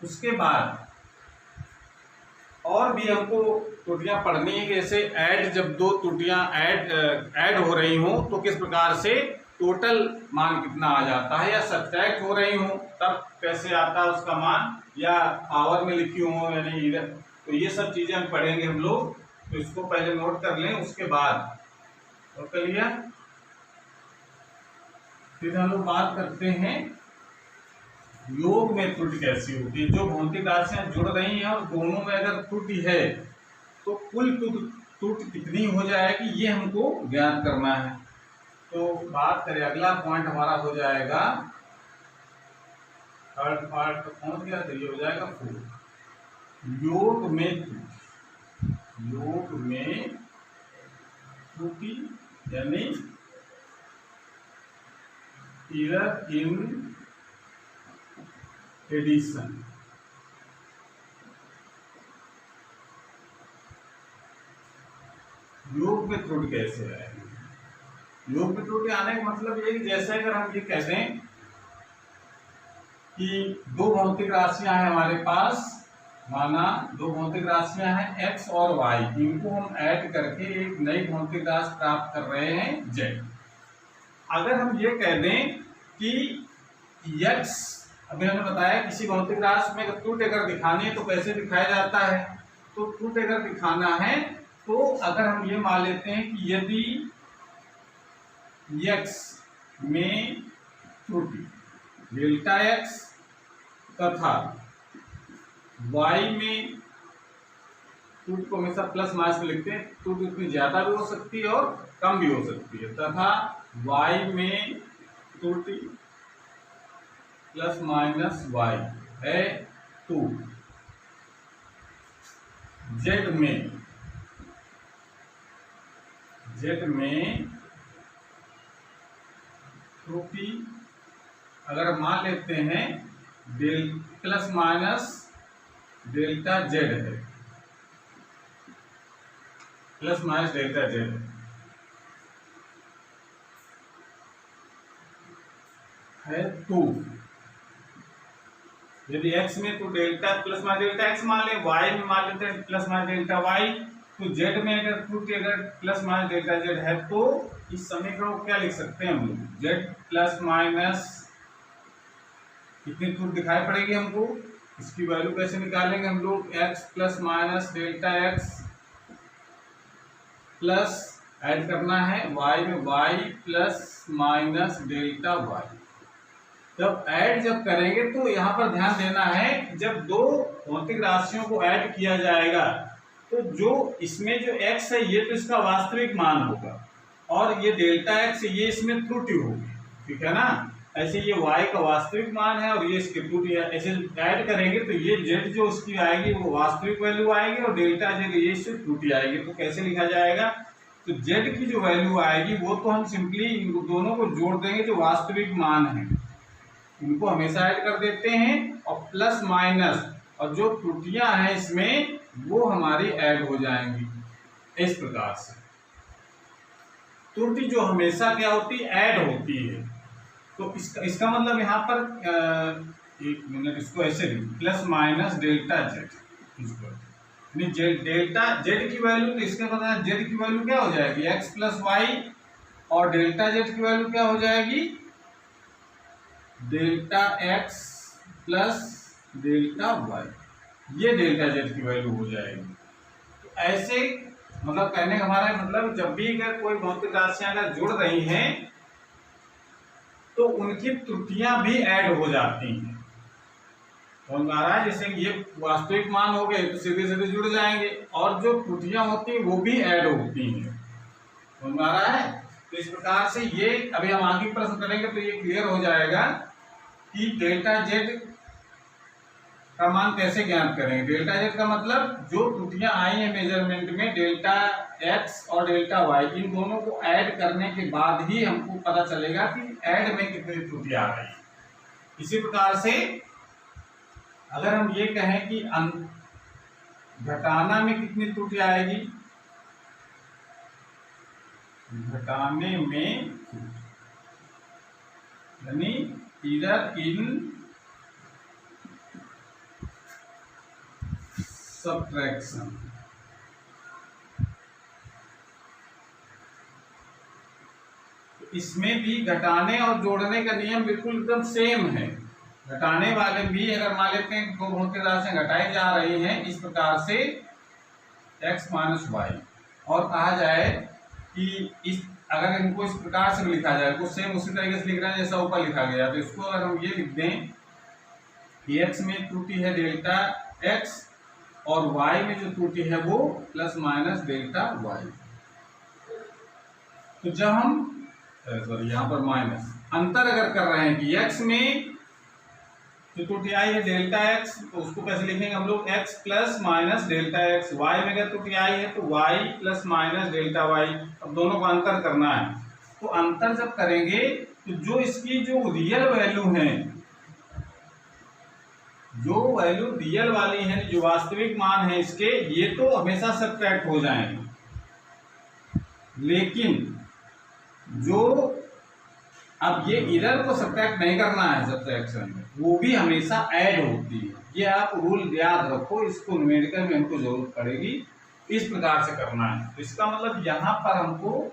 उसके बाद और भी हमको त्रुटियां पढ़नी है, जैसे ऐड, जब दो त्रुटियां ऐड हो रही हो तो किस प्रकार से टोटल मान कितना आ जाता है, या सब्ट्रैक्ट हो रही हो तब कैसे आता है उसका मान, या पावर में लिखी हो यानी इधर, तो ये सब चीजें हम पढ़ेंगे हम लोग। तो इसको पहले नोट कर लें, उसके बाद नोट कर लिया, फिर हम लोग बात करते हैं योग में त्रुटि कैसी होती है। जो भौतिक राशियां जुड़ रही हैं और दोनों में अगर त्रुटि है तो कुल त्रुटि कितनी हो जाएगी, ये हमको ज्ञात करना है। तो बात करें, अगला पॉइंट हमारा हो जाएगा, थर्ड पार्ट तो पहुंच गया, तो ये हो जाएगा 4, योग में त्रुटि। योग में त्रुटि यानी एरर इन एडिशन। योग में त्रुटि कैसे आएगी? योग में त्रुटि आने का मतलब ये कि जैसे अगर हम ये कहते हैं कि दो भौतिक राशियां हैं हमारे पास, माना दो भौतिक राशियां हैं x और y, इनको हम ऐड करके एक नई भौतिक राशि प्राप्त कर रहे हैं z। अगर हम ये कह दें कि x, अभी हमने बताया किसी भौतिक राशि में त्रुटि अगर दिखानी है तो कैसे दिखाया जाता है, तो त्रुटि अगर दिखाना है तो अगर हम ये मान लेते हैं कि यदि x में त्रुटि डेल्टा x तथा y में त्रुटि को हमेशा प्लस माइनस में लिखते हैं, त्रुटि उतनी ज्यादा भी हो सकती है और कम भी हो सकती है, तथा y में त्रुटि प्लस माइनस y है तो z में त्रुटि अगर मान लेते हैं प्लस माइनस डेल्टा z है तो यदि x में तो delta plus minus delta x मान लें, y में मान लेते हैं प्लस माइनस डेल्टा y, तो z में अगर त्रुटि अगर प्लस माइनस डेल्टा z है तो इस समीकरण को क्या लिख सकते हैं हम लोग, z प्लस माइनस कितनी त्रुटि दिखाई पड़ेगी हमको, इसकी वैल्यू कैसे निकालेंगे हम लोग, x plus minus delta x plus add करना है y में y plus minus delta y। जब ऐड जब करेंगे तो यहाँ पर ध्यान देना है, जब दो भौतिक राशियों को ऐड किया जाएगा तो जो इसमें जो x है ये तो इसका वास्तविक मान होगा और ये डेल्टा x ये इसमें त्रुटि होगी, ठीक है ना। ऐसे ये y का वास्तविक मान है और ये इसकी त्रुटि है, ऐसे ऐड करेंगे तो ये z जो उसकी आएगी वो वास्तविक वैल्यू आएगी और डेल्टा z ये इससे त्रुटि आएगी। तो कैसे लिखा जाएगा, तो z की जो वैल्यू आएगी वो तो हम सिंपली इन दोनों को जोड़ देंगे, जो वास्तविक मान है इनको हमेशा ऐड कर देते हैं और प्लस माइनस और जो त्रुटियां हैं इसमें वो हमारी ऐड हो जाएंगी इस प्रकार से। त्रुटि जो हमेशा क्या होती है, ऐड होती है। तो इसका मतलब यहाँ पर एक मिनट इसको ऐसे plus minus delta z, delta z की वैल्यू तो इसका पता है z की वैल्यू क्या हो जाएगी x प्लस वाई और डेल्टा z की वैल्यू क्या हो जाएगी delta x plus delta y, ये डेल्टा z की वैल्यू हो जाएगी। तो ऐसे मतलब कहने का हमारा मतलब जब भी अगर कोई भौतिक राशियां अगर जुड़ रही हैं तो उनकी त्रुटियां भी ऐड हो जाती हैं। तो हमारा जैसे ये वास्तविक मान हो गए तो सीधे सीधे जुड़ जाएंगे और जो त्रुटियां होती हैं वो भी ऐड होती हैं, तो हमारा है। तो इस प्रकार से ये अभी हम आगे प्रश्न करेंगे तो ये क्लियर हो जाएगा कि डेल्टा z का मान कैसे ज्ञात करेंगे। डेल्टा z का मतलब जो त्रुटियां आई हैं मेजरमेंट में डेल्टा x और डेल्टा y, इन दोनों को ऐड करने के बाद ही हमको पता चलेगा कि ऐड में कितनी त्रुटि आ रही है। इसी प्रकार से अगर हम ये कहें कि घटाना में कितनी त्रुटि आएगी, घटाने में यानी इधर इन सब्ट्रैक्शन, इसमें भी घटाने और जोड़ने का नियम बिल्कुल एकदम सेम है। घटाने वाले भी अगर मान लेते हैं दो भौतिक राशियां घटाई जा रही हैं इस प्रकार से x माइनस वाई, और कहा जाए कि इस अगर इनको इस प्रकार से भी लिखा जाए तो सेम उसी तरीके से लिख रहे हैं जैसा ऊपर लिखा गया, तो इसको अगर हम ये लिख दें कि x में त्रुटि है डेल्टा x और y में जो त्रुटि है वो प्लस माइनस डेल्टा y। तो जब हम सॉरी यहाँ पर माइनस अंतर अगर कर रहे हैं कि x में जो त्रुटि आई है डेल्टा x, तो उसको कैसे लिखेंगे हम लोग x plus minus delta x, y में अगर त्रुटि आई है तो y plus minus delta y। अब दोनों का अंतर करना है, तो अंतर जब करेंगे तो जो इसकी जो रियल वैल्यू है, जो वैल्यू रियल वाली है, जो वास्तविक मान है इसके, ये तो हमेशा सब्ट्रैक्ट हो जाएंगे, लेकिन जो अब ये इधर को सब्ट्रैक्ट नहीं करना है सब्ट्रैक्शन में, वो भी हमेशा ऐड होती है। ये आप रूल याद रखो, इसको न्यूमेरिकल में हमको जरूरत पड़ेगी, इस प्रकार से करना है। तो इसका मतलब यहाँ पर हमको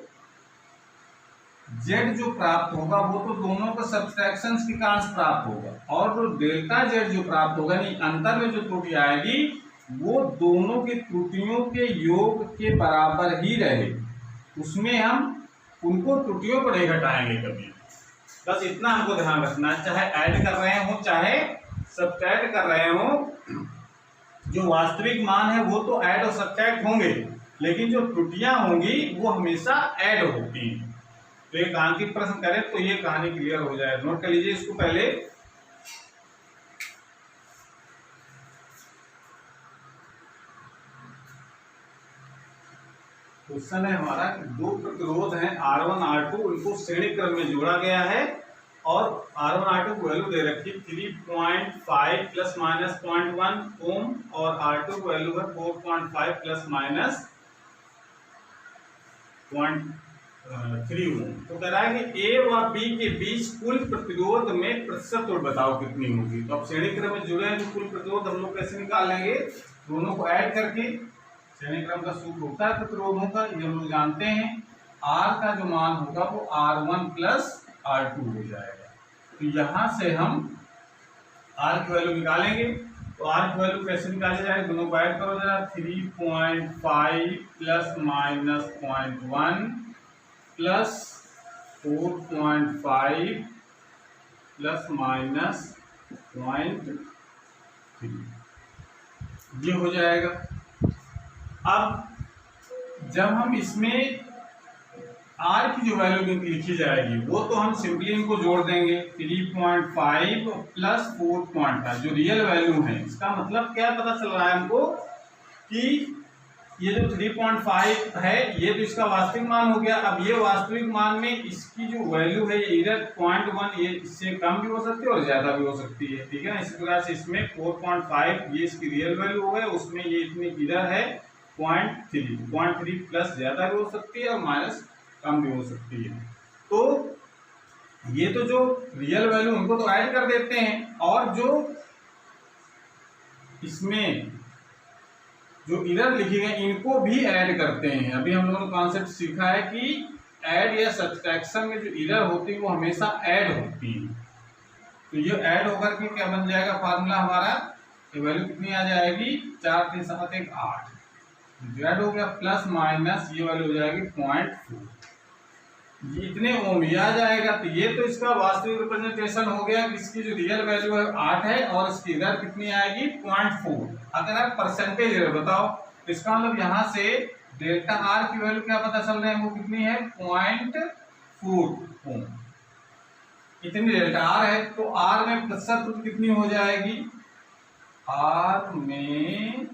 z जो प्राप्त होगा वो तो दोनों को सब्ट्रैक्शन के कारण प्राप्त होगा, और जो डेल्टा z जो प्राप्त होगा नहीं अंतर में जो त्रुटि आएगी वो दोनों की त्रुटियों के योग के बराबर ही रहे, उसमें हम उनको त्रुटियों को नहीं घटाएंगे कभी। बस इतना हमको ध्यान रखना, चाहे ऐड कर रहे हो चाहे सब्ट्रैक्ट कर रहे हो, जो वास्तविक मान है वो तो ऐड और सब्ट्रैक्ट होंगे, लेकिन जो त्रुटियां होंगी वो हमेशा ऐड होती हैं। तो एक आंकिक प्रश्न करें तो ये कहानी क्लियर हो जाए। नोट कर लीजिए इसको पहले। क्वेश्चन है हमारा कि दो प्रतिरोध हैं R1 R2, उनको श्रेणी क्रम में जोड़ा गया है और R1 R2 को वैल्यू दे रखी 3.5 प्लस माइनस 0.1 ओम और R2 को वैल्यू है 4.5 प्लस माइनस 0.3 ओम। तो कह रहा है कि A व B के बीच कुल प्रतिरोध में प्रतिशत तोड़ बताओ कितनी होगी। तो अब श्रेणी क्रम में जुड़े हैं तो कुल प्रतिरोध हम लोग कैसे निकाल लेंगे, दोनों को ऐड करके। श्रेणी क्रम का सूत्र होता है प्रतिरोधों का, ये हम लोग जानते हैं। R का जो मान होगा वो R1 प्लस R2 हो जाएगा। तो यहाँ से हम R की वैल्यू निकालेंगे। तो R की वैल्यू कैसे निकाली जाएगी, दोनों को ऐड करो जरा। 3.5 plus minus 0.1 plus 4.5 plus minus 0.3, ये हो जाएगा। अब जब हम इसमें R की जो वैल्यू लिखी जाएगी वो तो हम सिंपली इनको जोड़ देंगे। 3.5 प्लस 4.5 जो रियल वैल्यू है, इसका मतलब क्या पता चल रहा है हमको कि ये जो 3.5 है ये तो इसका वास्तविक मान हो गया। अब ये वास्तविक मान में इसकी जो वैल्यू है ये इधर 0.1, ये इससे कम भी हो सकती है और ज्यादा भी हो सकती है, ठीक है ना। इसी प्रकार से इसमें 4.5 ये इसकी रियल वैल्यू हो गया, उसमें ये इतनी इधर है 0.3 प्लस ज्यादा भी हो सकती है और माइनस कम भी हो सकती है। तो ये तो जो रियल वैल्यू उनको तो ऐड कर देते हैं और जो इसमें जो इधर लिखे गए इनको भी ऐड करते हैं। अभी हम लोगों ने कॉन्सेप्ट सीखा है कि ऐड या सब्ट्रैक्शन में जो इधर होती है वो हमेशा ऐड होती है। तो ये ऐड होकर के क्या बन जाएगा फार्मूला हमारा, ये वैल्यू कितनी आ जाएगी 4 3 7 1 8, ऐड हो गया प्लस माइनस ये वैल्यू हो जाएगी 0.4, ये इतने ओम ये आ जाएगा। तो ये तो इसका वास्तविक रिप्रेजेंटेशन हो गया कि इसकी जो रियल वैल्यू है 8 है और इसकी इधर कितनी आएगी 0.4। अगर आप परसेंटेज बताओ तो इसका मतलब यहाँ से डेल्टा R की वैल्यू क्या पता चल रहा है, वो कितनी है 0.4 ओम, इतनी डेल्टा R है। तो R में प्रतिशत कितनी हो जाएगी, R में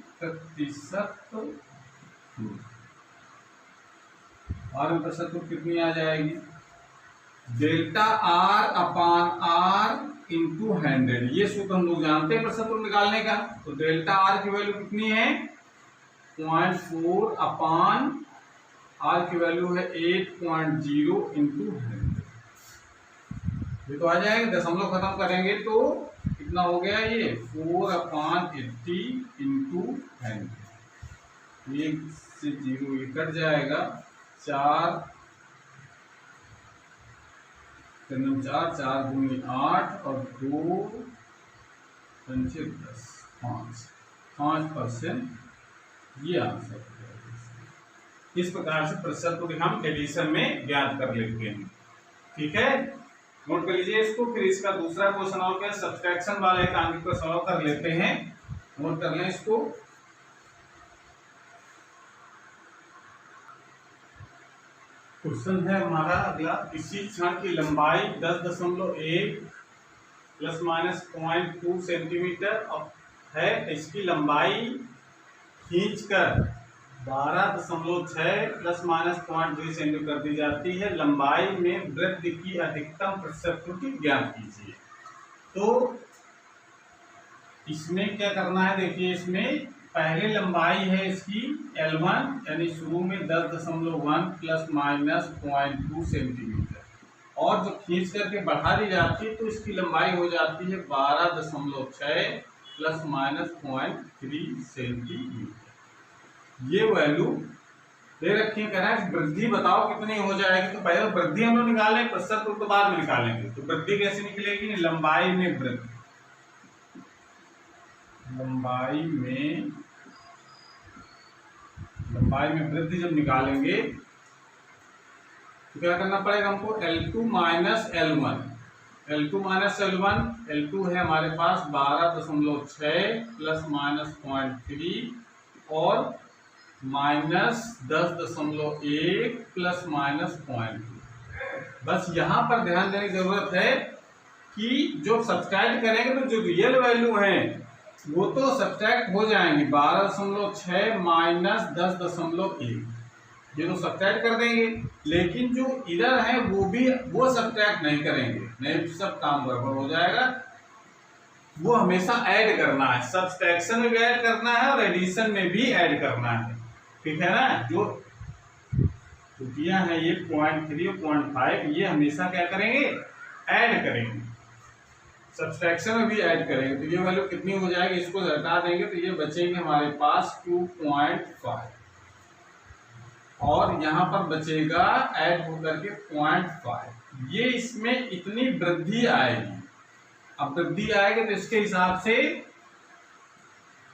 प्रतिशत कितनी आ जाएगी, डेल्टा R अपान R इंटू 100। ये सूत्र हम लोग जानते हैं प्रतिशत निकालने का। तो डेल्टा R की वैल्यू कितनी है 0.4 अपान R की वैल्यू है 8.0 इंटू 100। ये तो आ जाएगा, दशमलव खत्म करेंगे तो कितना हो गया ये 4/80 इंटू 100। एक से 0 ये कट जाएगा, 4 4 दूनी 8 और 2 5 10 5%, ये आंसर है। इस प्रकार से प्रतिशत को हम एडिशन में ज्ञात कर लेते हैं, ठीक है। नोट कर लीजिए इसको। फिर इसका दूसरा क्वेश्चन और क्या, सब्ट्रैक्शन वाला एक आंकिक को सॉल्व कर लेते हैं। नोट कर लें इसको। क्वेश्चन है हमारा अगला, किसी क्षण की लंबाई 10.1 प्लस माइनस 0.2 सेंटीमीटर है, इसकी लंबाई खींचकर 12.6 प्लस माइनस 0.3 सेंटीमीटर कर दी जाती है। लंबाई में वृद्धि की अधिकतम प्रतिशत त्रुटि ज्ञात कीजिए। तो इसमें क्या करना है, देखिए इसमें पहले लंबाई है इसकी L1 यानी शुरू में 10.1 प्लस माइनस 0.2 सेंटीमीटर और जो खींच करके बढ़ा दी जाती है तो इसकी लंबाई हो जाती है 12.6 प्लस माइनस 0.3 सेंटीमीटर। ये वैल्यू दे रखी है, कह रहा है वृद्धि बताओ कितनी हो जाएगी। तो पहले वृद्धि हम लोग निकालेंगे, प्रतिशत तो बाद में निकालेंगे। तो वृद्धि कैसे निकलेगी, लंबाई में वृद्धि, लंबाई में लंबाई में वृद्धि जब निकालेंगे तो क्या करना पड़ेगा हमको, L2 minus L1, L2 minus L1, L2 है हमारे पास 12.6 प्लस माइनस 0.3 और माइनस 10.1 प्लस माइनस 0.2। बस यहाँ पर ध्यान देने की जरूरत है कि जो सब्सट्रैक्ट करेंगे तो जो रियल वैल्यू है वो तो सब्सट्रैक्ट हो जाएंगे, 12.6 माइनस 10.1 ये तो सब्ट्रैक्ट कर देंगे, लेकिन जो इधर है वो सब्ट्रैक्ट नहीं करेंगे, नहीं सब काम गड़बड़ हो जाएगा। वो हमेशा ऐड करना है, सब्सट्रैक्शन में भी ऐड करना है और एडिशन में भी ऐड करना है, ठीक है ना। जो त्रुटियां हैं ये 0.3 और 0.5 ये हमेशा क्या करेंगे, ऐड करेंगे, सब्सट्रैक्शन में भी ऐड करेंगे। तो ये वैल्यू कितनी हो जाएगी, इसको हटा देंगे तो ये बचेंगे हमारे पास 2.5 और यहाँ पर बचेगा ऐड होकर के 0.5। ये इसमें इतनी वृद्धि आएगी। अब वृद्धि आएगी तो इसके हिसाब से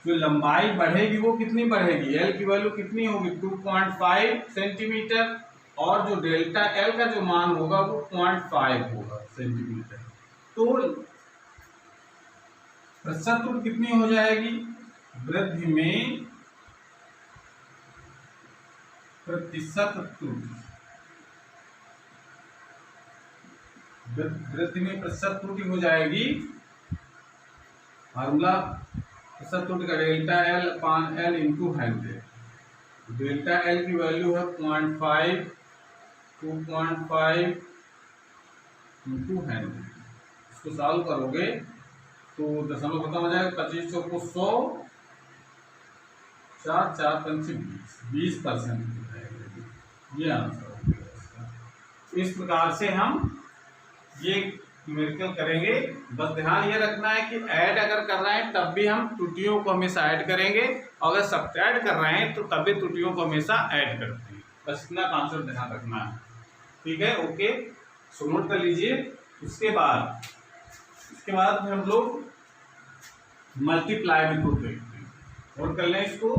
जो लंबाई बढ़ेगी वो कितनी बढ़ेगी, एल की वैल्यू कितनी होगी 2.5 सेंटीमीटर और जो डेल्टा एल का जो मान होगा वो 0.5 होगा सेंटीमीटर। तो प्रतिशत त्रुटि कितनी हो जाएगी, वृद्धि में प्रतिशत त्रुटि, वृद्धि में प्रतिशत त्रुटि हो जाएगी। फार्मूला प्रतिशत त्रुटि का delta l upon l into 100। Delta L की वैल्यू है 0.5, 2.5 इंटू 100। इसको सॉल्व करोगे तो दशमलव खत्म हो जाएगा, 2500 को 100, 4 4 20% ये आंसर हो गया इसका। इस प्रकार से हम ये न्यूमेरिकल करेंगे। बस ध्यान ये रखना है कि ऐड अगर कर रहे हैं तब भी हम त्रुटियों को हमेशा ऐड करेंगे, अगर सब्ट्रैक्ट कर रहे हैं तो तब भी त्रुटियों को हमेशा ऐड करते हैं। बस इतना कॉन्सेप्ट ध्यान रखना है, ठीक है, ओके। सो नोट कर लीजिए। उसके बाद हम लोग मल्टीप्लाई मेथड देखते हैं, नोट कर लें इसको।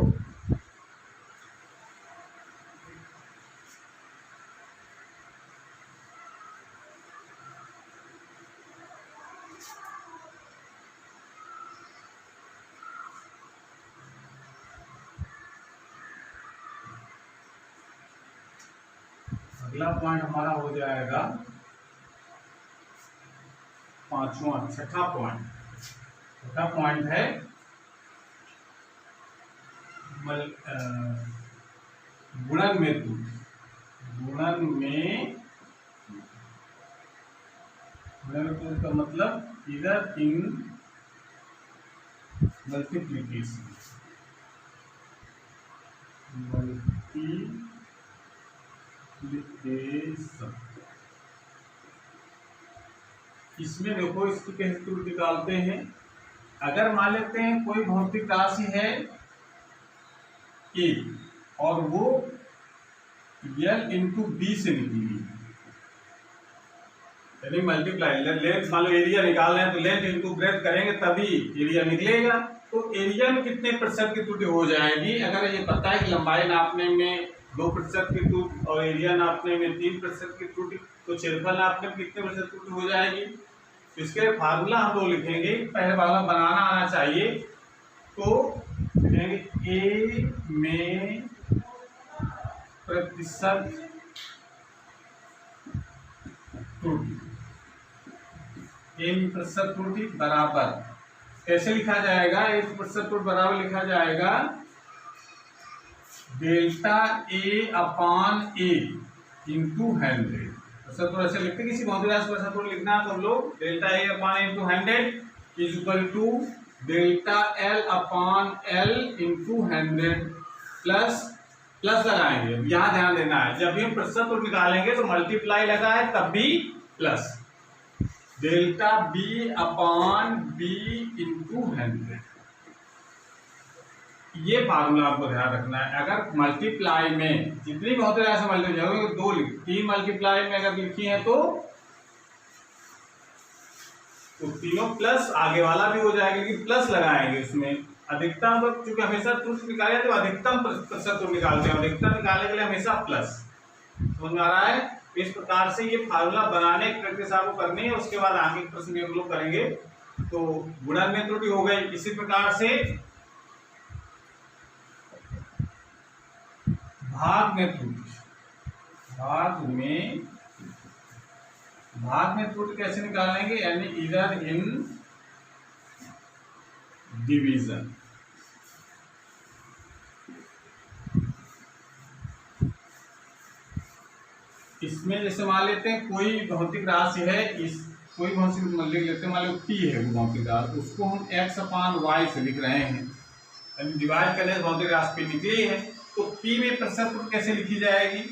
अगला पॉइंट हमारा हो जाएगा छठा पॉइंट है गुणन में त्रुटि। गुणन में त्रुटि का मतलब इधर इन मल्टीप्लिकेशन, इसमें देखो इसकी कैसे त्रुटि निकालते हैं। अगर मान लेते हैं कोई भौतिक राशि है ए और वो L इंटू बी से निकली, यानी मल्टीप्लाई लेंथ, मान लो एरिया निकाल रहे हैं तो लेंथ इंटू ब्रेथ करेंगे तभी एरिया निकलेगा। तो एरिया में कितने प्रतिशत की त्रुटि हो जाएगी, अगर ये पता है कि लंबाई नापने में 2% की त्रुटि और एरिया नापने में 3% की त्रुटि, तो क्षेत्रफल नापने में कितने प्रतिशत त्रुटि हो जाएगी। तो इसके फार्मूला हम लोग लिखेंगे, पहले फार्मूला बनाना आना चाहिए। तो लिखेंगे ए में प्रतिशत त्रुटि, ए में प्रतिशत त्रुटि बराबर कैसे लिखा जाएगा, ए प्रतिशत त्रुटि बराबर लिखा जाएगा delta a upon A into 100। तो ऐसे लिखते किसी भौतिक राशि पर सत्तर लिखना है तो हम लोग delta a upon into 100 is equal to delta l upon l into 100 plus लगाएंगे। यहाँ ध्यान देना है, जब भी हम प्रतिशत निकालेंगे तो मल्टीप्लाई लगा है तब भी प्लस, डेल्टा बी अपान बी इंटू 100। ये फार्मूला आपको ध्यान रखना है। अगर मल्टीप्लाई में जितनी भौतिक राशि मल्टीप्लाई होगी, 3 मल्टीप्लाई में अगर लिखी है तो तीनों प्लस, आगे वाला भी हो जाएगा कि प्लस लगाएंगे उसमें, अधिकतम चूंकि हमेशा त्रुटि निकाले तो अधिकतम प्रतिशत त्रुटि निकालते हैं, अधिकतम निकालने के लिए हमेशा प्लस। समझ में आ रहा है? इस प्रकार से ये फार्मूला बनाने की प्रैक्टिस आपको करनी है, उसके बाद आगे के प्रश्न हम लोग करेंगे। तो गुणन में त्रुटि हो गई, इसी प्रकार से भाग में त्रुटि। भाग में त्रुटि कैसे निकालेंगे, यानी इधर इन डिवीजन। इसमें जैसे मान लेते हैं कोई भौतिक राशि है, इस कोई भौतिक लिख लेते हैं, मान लो p है वो भौतिक राशि, उसको हम x/y से लिख रहे हैं, यानी डिवाइड करने से भौतिक राशि p निकली है। तो p में प्रतिशत त्रुटि कैसे लिखी जाएगी,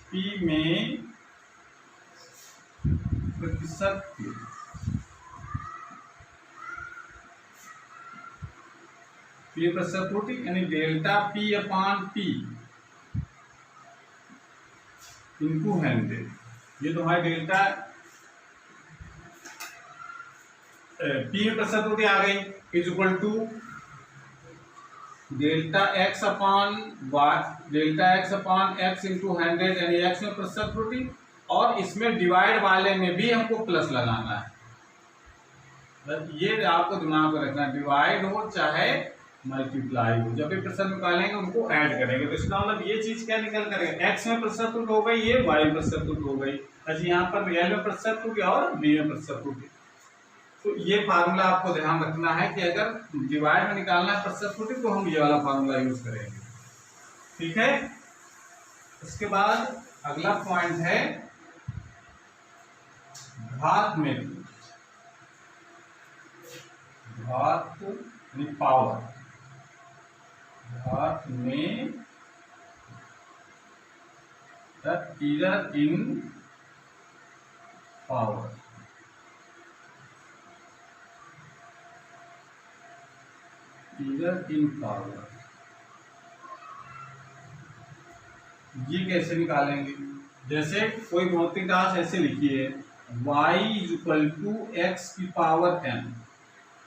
p में प्रतिशत त्रुटि यानी डेल्टा p/p इंटू 100। ये तो हमारी डेल्टा p में प्रतिशत त्रुटि आ गई, is equal to delta x/x into 100 यानी x में प्रतिशत त्रुटि, और इसमें डिवाइड वाले में भी हमको प्लस लगाना है। ये आपको दिमाग में रखना, डिवाइड हो चाहे मल्टीप्लाई हो, जब भी प्रतिशत निकालेंगे उनको ऐड करेंगे। तो इसका मतलब ये चीज क्या निकल करेगा, x में प्रतिशत त्रुटि हो गई, ये y में प्रतिशत त्रुटि हो गई। अच्छा, यहाँ पर रियल में प्रतिशत त्रुटि और b में प्रतिशत त्रुटि। तो ये फार्मूला आपको ध्यान रखना है कि अगर डिवाइड में निकालना है प्रतिशत त्रुटि तो हम ये वाला फार्मूला यूज करेंगे, ठीक है। उसके बाद अगला पॉइंट है घात में त्रुटि। घात यानी पावर, घात में इधर इन पावर। इधर इन पावर ये कैसे निकालेंगे, जैसे कोई भौतिक राशि ऐसे लिखी है y = x⁴n,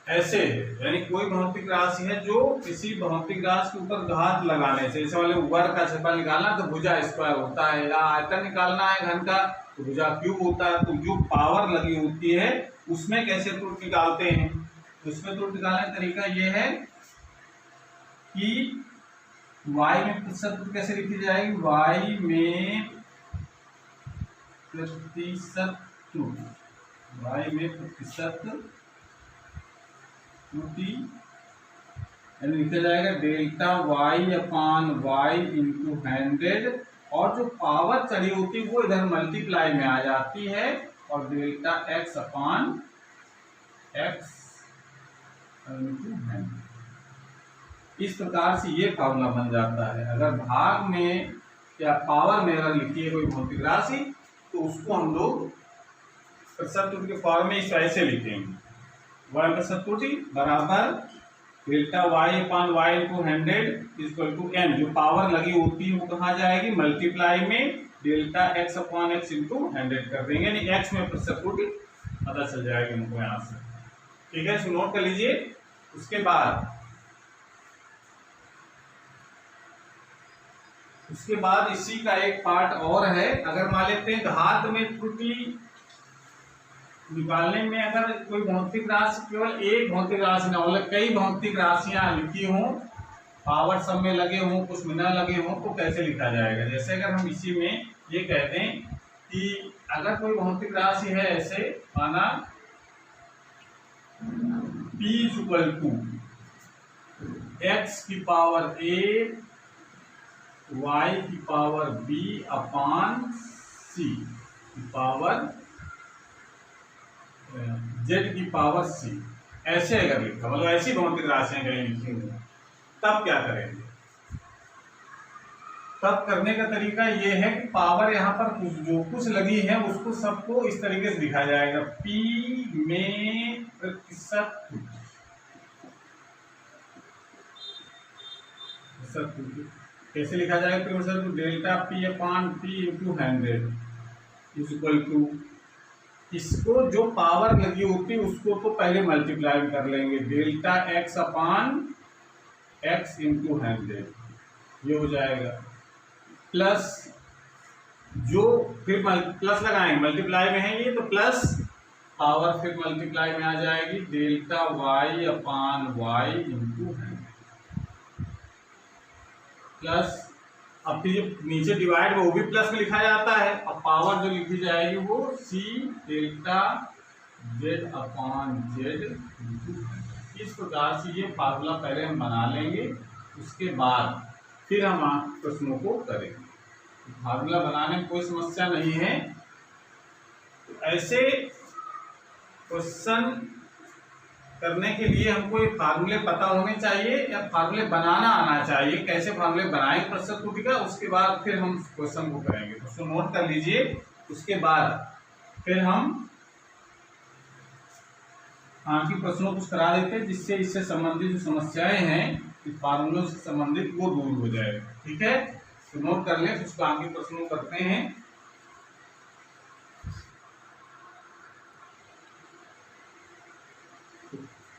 ऐसे है, यानी कोई भौतिक राशि है जो किसी भौतिक राशि के ऊपर घात लगाने से, जैसे वाले वर्ग का क्षेत्रफल निकालना तो भुजा स्क्वायर होता है, या आयतन निकालना है घन का तो भुजा क्यूब होता है। तो जो पावर लगी होती है उसमें कैसे त्रुटि निकालते हैं, उसमें त्रुटि निकालने का तरीका ये है कि y में प्रतिशत त्रुटि कैसे लिखी जाएगी, y में प्रतिशत त्रुटि, y में प्रतिशत त्रुटि यानी लिखा जाएगा डेल्टा y/y इंटू 100, और जो पावर चढ़ी होती है वो इधर मल्टीप्लाई में आ जाती है, और डेल्टा x/x इंटू 100। इस प्रकार से ये फॉर्मूला बन जाता है। अगर भाग में या पावर में अगर लिखी है कोई भौतिक राशि तो उसको हम लोग प्रतिशत त्रुटि के फॉर्म में इस ऐसे लिखेंगे, y प्रतिशत त्रुटि बराबर delta y/y into 100 equal to n, जो पावर लगी होती है वो कहाँ जाएगी, मल्टीप्लाई में डेल्टा x/x इंटू 100 कर देंगे, यानी x में प्रतिशत त्रुटि पता चल जाएगी हमको यहाँ से, ठीक है। इसको नोट कर लीजिए। उसके बाद इसी का एक पार्ट और है, अगर मान लेते हैं घात में त्रुटि निकालने में अगर कोई भौतिक राशि केवल एक भौतिक राशि ना हो, कई भौतिक राशियां लिखी हों, पावर सब में लगे हों, कुछ में न लगे हों, तो कैसे लिखा जाएगा। जैसे अगर हम इसी में ये कहते हैं कि अगर कोई भौतिक राशि है ऐसे, माना p = x⁴a y⁴b/z⁴c, ऐसे अगर लिखा, मतलब ऐसी भौतिक राशियां कहीं लिखी हुई, तब क्या करेंगे। तब करने का तरीका ये है कि पावर यहाँ पर जो कुछ लगी है उसको सबको इस तरीके से लिखा जाएगा, p में प्रतिशत कैसे लिखा जाएगा, delta p/p into 100 is equal to, इसको जो पावर लगी होती है उसको तो पहले मल्टीप्लाई कर लेंगे, डेल्टा x/x x इंटू 100 ये हो जाएगा, प्लस जो फिर प्लस लगाएंगे, मल्टीप्लाई में है ये तो प्लस पावर फिर मल्टीप्लाई में आ जाएगी delta y upon y into 100 plus, अब फिर जो नीचे डिवाइड वो भी प्लस में लिखा जाता है, अब पावर जो लिखी जाएगी वो c डेल्टा z अपान z इंटू 100। इस प्रकार से ये फार्मूला पहले हम बना लेंगे, उसके बाद फिर हम प्रश्नों को करेंगे। फार्मूला बनाने में कोई समस्या नहीं है। तो ऐसे क्वेश्चन करने के लिए हमको ये फार्मूले पता होने चाहिए या फार्मूले बनाना आना चाहिए। कैसे फार्मूले बनाएंगे प्रश्न त्रुटि का, उसके बाद फिर हम क्वेश्चन को करेंगे। तो उसको नोट कर लीजिए, उसके बाद फिर हम आगे प्रश्नों को करा देते हैं, जिससे इससे संबंधित जो समस्याएं हैं फार्मूलों से संबंधित वो दूर हो जाएगा। ठीक है, तो नोट कर लें, उसको आगे प्रश्नों करते हैं।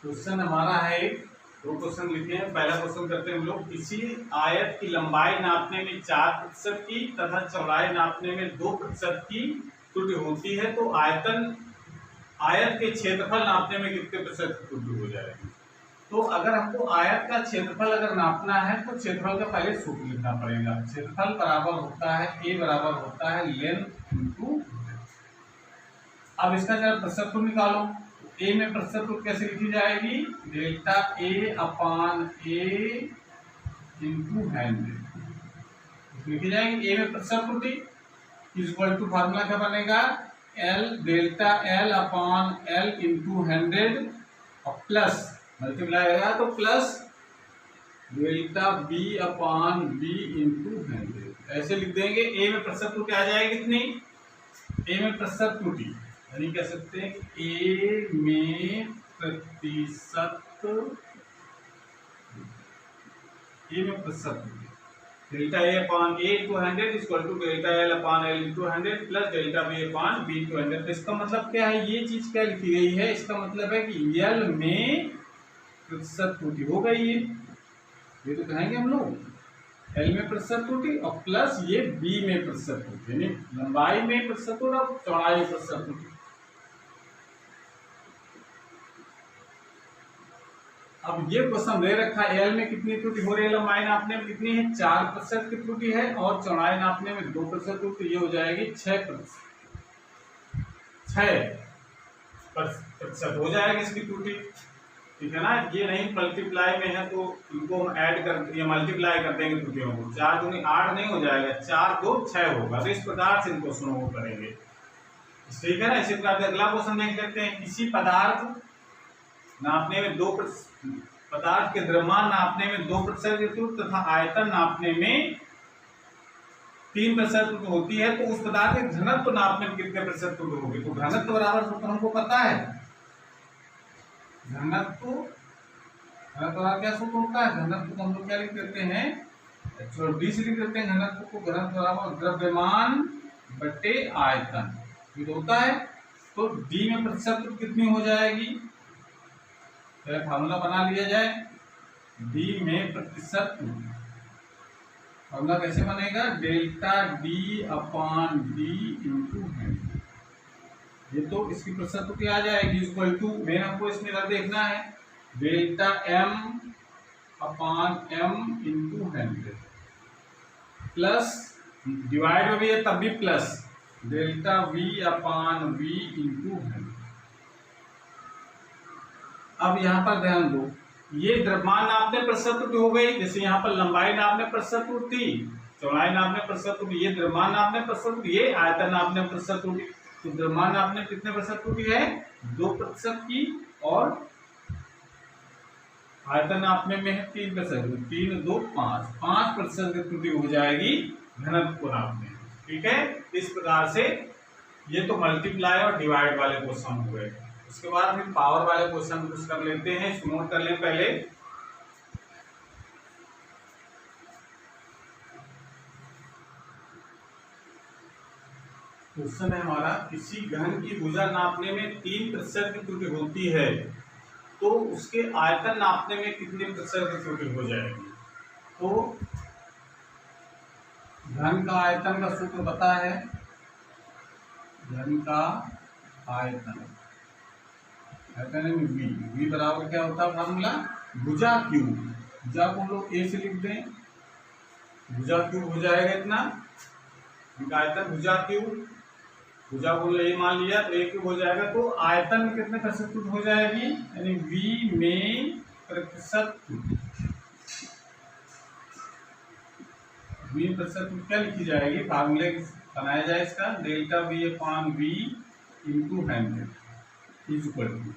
क्वेश्चन हमारा है, दो क्वेश्चन लिखे हैं। पहला क्वेश्चन करते हैं हम लोग, किसी आयत की लंबाई नापने में 4% की तथा चौड़ाई नापने में 2% की त्रुटि होती है, तो आयत के क्षेत्रफल नापने में कितने प्रतिशत की त्रुटि हो जाएगी। तो अगर हमको आयत का क्षेत्रफल अगर नापना है तो क्षेत्रफल का पहले सूत्र लिखना पड़ेगा। क्षेत्रफल बराबर होता है a बराबर होता है लेंथ इंटू। अब इसका जरा प्रतिशत निकालो। a में प्रतिशत कैसे लिखी जाएगी, delta a upon a into 100 लिखी जाएगी। a में प्रतिशत त्रुटि इक्वल टू फार्मूला क्या बनेगा, l delta l upon l into 100 और प्लस मल्टीप्लाई होगा तो plus delta b upon b into 100 ऐसे लिख देंगे। a में प्रतिशत त्रुटि आ जाएगी कितनी, a में प्रतिशत त्रुटि यानी कह सकते हैं a में प्रतिशत त्रुटि delta a upon a into 100 equal to delta l upon l into 100 plus delta b upon b into 100। तो इसका मतलब क्या है, ये चीज क्या लिखी गई है, इसका मतलब है कि l में प्रतिशत त्रुटि हो गई है, ये तो कहेंगे हम लोग l में प्रतिशत त्रुटि और प्लस ये b में प्रतिशत त्रुटि यानी लंबाई में प्रतिशत त्रुटि और चौड़ाई में प्रतिशत त्रुटि। अब ये क्वेश्चन दे रखा है l में कितनी त्रुटि हो रही है, लंबाई नापने में कितनी है 4% की त्रुटि है और चौड़ाई नापने में 2% त्रुटि, ये हो जाएगी 6% हो जाएगी इसकी त्रुटि। ठीक है ना, ये नहीं मल्टीप्लाई में है तो इनको हम ऐड कर या मल्टीप्लाई कर देंगे त्रुटियों को, 4 दूनी 8 नहीं हो जाएगा, 4 2 6 होगा। तो इस प्रकार से इन क्वेश्चनों को करेंगे। ठीक है ना, इसी प्रकार से अगला क्वेश्चन देख लेते हैं। किसी पदार्थ नापने में पदार्थ के द्रव्यमान नापने में 2% की त्रुटि तथा आयतन नापने में 3% त्रुटि होती है, तो उस पदार्थ के घनत्व नापने में कितने प्रतिशत त्रुटि होगी। तो घनत्व बराबर सूत्र हमको पता है, घनत्व क्या सूत्र होता है, घनत्व को हम लोग क्या लिख देते हैं, डी से लिख देते हैं घनत्व को, घनत्व बराबर द्रव्यमान बटे आयतन ये तो होता है। तो डी में प्रतिशत कितनी हो जाएगी, फार्मूला बना लिया जाए, डी में प्रतिशत फार्मूला कैसे बनेगा, डेल्टा डी अपान डी इंटू 100। ये तो इसकी प्रतिशत त्रुटि आ जाएगी इक्वल टू, मैं हमको इसमें देखना है डेल्टा m अपान m इंटू 100 प्लस डिवाइड में भी है तब भी प्लस डेल्टा v अपान v इंटू 100। अब यहाँ पर ध्यान दो, ये द्रव्यमान नापने प्रतिशत त्रुटि हो गई, जैसे यहाँ पर लंबाई नापने प्रतिशत त्रुटि, चौड़ाई नापने प्रतिशत त्रुटि, ये द्रव्यमान नापने प्रतिशत त्रुटि, ये आयतन नापने प्रतिशत त्रुटि। तो द्रव्यमान नापने कितने प्रतिशत त्रुटि है, 2% की, और आयतन नापने में है 3%, 3 2 5% की त्रुटि हो जाएगी घनत्व को नापने। ठीक है, इस प्रकार से ये तो मल्टीप्लाई और डिवाइड वाले क्वेश्चन हुए। उसके बाद फिर पावर वाले क्वेश्चन कुछ कर लेते हैं, नोट कर लें पहले। क्वेश्चन है हमारा, किसी घन की भुजा नापने में 3% की त्रुटि होती है, तो उसके आयतन नापने में कितने प्रतिशत की त्रुटि हो जाएगी। तो घन का आयतन का सूत्र पता है, घन का आयतन v बराबर क्या होता है फार्मूला, भुजा क्यूब। भुजा को हम लोग a से लिख दें, भुजा क्यूब हो जाएगा इतना, इनका आयतन भुजा क्यूब, भुजा को a मान लिया तो a क्यूब हो जाएगा। तो आयतन में कितने प्रतिशत त्रुटि हो जाएगी, यानी v में प्रतिशत त्रुटि, v प्रतिशत त्रुटि क्या लिखी जाएगी, फार्मूले बनाया जाए इसका, delta v upon v into 100 is equal to,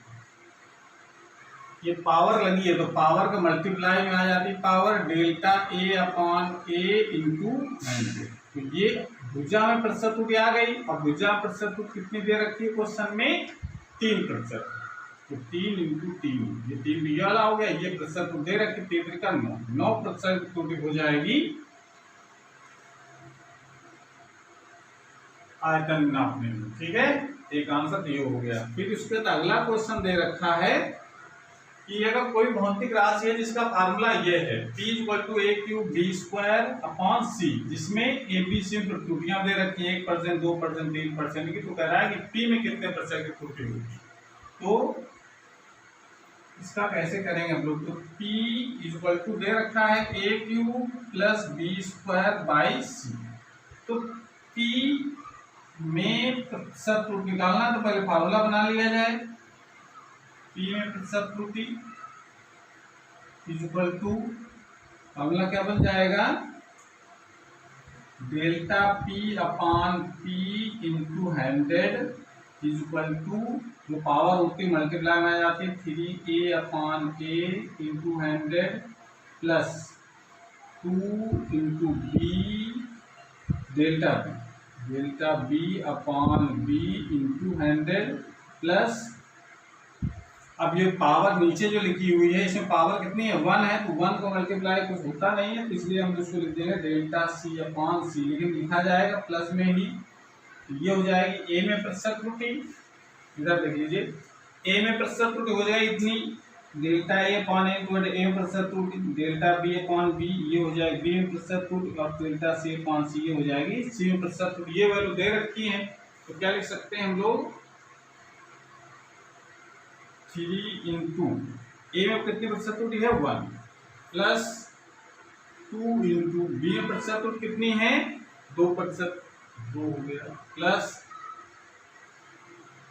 ये पावर लगी है तो पावर का मल्टीप्लाई में आ जाती है power, delta a upon a into 100। तो ये भुजा में प्रतिशत त्रुटि आ गई, और भुजा में प्रतिशत त्रुटि कितनी दे रखी है क्वेश्चन में, 3%। तो 3 इंटू 3, ये 3 भी वाला हो गया, ये प्रतिशत त्रुटि दे रखी 3 का 9% त्रुटि हो जाएगी आयतन नापने में। ठीक है, एक आंसर ये हो गया। फिर उसके बाद अगला क्वेश्चन दे रखा है कि अगर कोई भौतिक राशि है जिसका फार्मूला ये है P = a cube b square upon c, जिसमें a b c में त्रुटियां दे रखी है 1%, 2%, 3% की, तो कह रहा है कि P में कितने % की त्रुटि होगी। तो इसका कैसे करेंगे हम लोग, तो P = दे रखा है a cube plus b square by c। तो P में प्रतिशत त्रुटि निकालना, तो पहले फार्मूला बना लिया जाए, P में प्रतिशत त्रुटि इक्वल टू, फार्मूला क्या बन जाएगा, delta P upon P into 100 equal to, जो पावर होती मल्टीप्लाई में आ जाती है 3a upon a into 100 plus 2 into b delta b upon b into 100 plus, अब ये पावर नीचे जो लिखी हुई है इसमें पावर कितनी है, 1 है, तो 1 को मल्टीप्लाई कुछ होता नहीं है, तो इसलिए हम इसको लिख देंगे डेल्टा c अपॉन c, लेकिन लिखा जाएगा प्लस में ही। ये हो जाएगी a में प्रतिशत त्रुटि, इधर देख लीजिए a में प्रतिशत त्रुटि हो जाएगी इतनी, डेल्टा a अपॉन a में प्रतिशत त्रुटि, डेल्टा b अपॉन b ये हो जाएगी b में प्रतिशत त्रुटि, और डेल्टा c अपॉन c ये हो जाएगी c में प्रतिशत त्रुटि। ये वैल्यू दे रखी है, तो क्या लिख सकते हैं हम लोग, 3 इंटू ए में कितनी प्रतिशत त्रुटि है 1 प्लस 2 इंटू बी में प्रतिशत त्रुटि कितनी है 2%, 2 हो गया, प्लस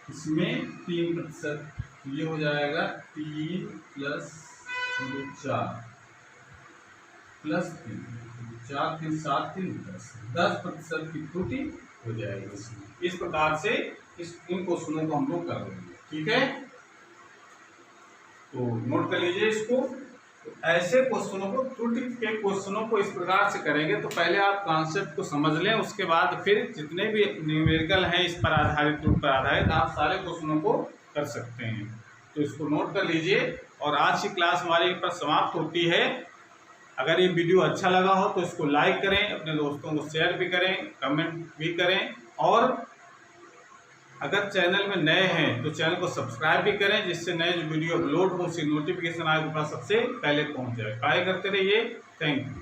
इसमें 3%, ये हो जाएगा 3 प्लस 4 प्लस 3, 4 3 7 3 10% की त्रुटि हो जाएगी इसमें। इस प्रकार से इन क्वेश्चनों को हम लोग कर रहे हैं। ठीक है, तो नोट कर लीजिए इसको। तो ऐसे क्वेश्चनों को, त्रुटि के क्वेश्चनों को इस प्रकार से करेंगे तो पहले आप कॉन्सेप्ट को समझ लें, उसके बाद फिर जितने भी न्यूमेरिकल हैं इस पर आधारित, त्रुटि पर आधारित, आप सारे क्वेश्चनों को कर सकते हैं। तो इसको नोट कर लीजिए, और आज की क्लास हमारी पर समाप्त होती है। अगर ये वीडियो अच्छा लगा हो तो इसको लाइक करें, अपने दोस्तों को शेयर भी करें, कमेंट भी करें, और अगर चैनल में नए हैं तो चैनल को सब्सक्राइब भी करें, जिससे नए जो वीडियो अपलोड हो उसकी नोटिफिकेशन आपके पास सबसे पहले पहुंच जाए। ट्राई करते रहिए। Thank you.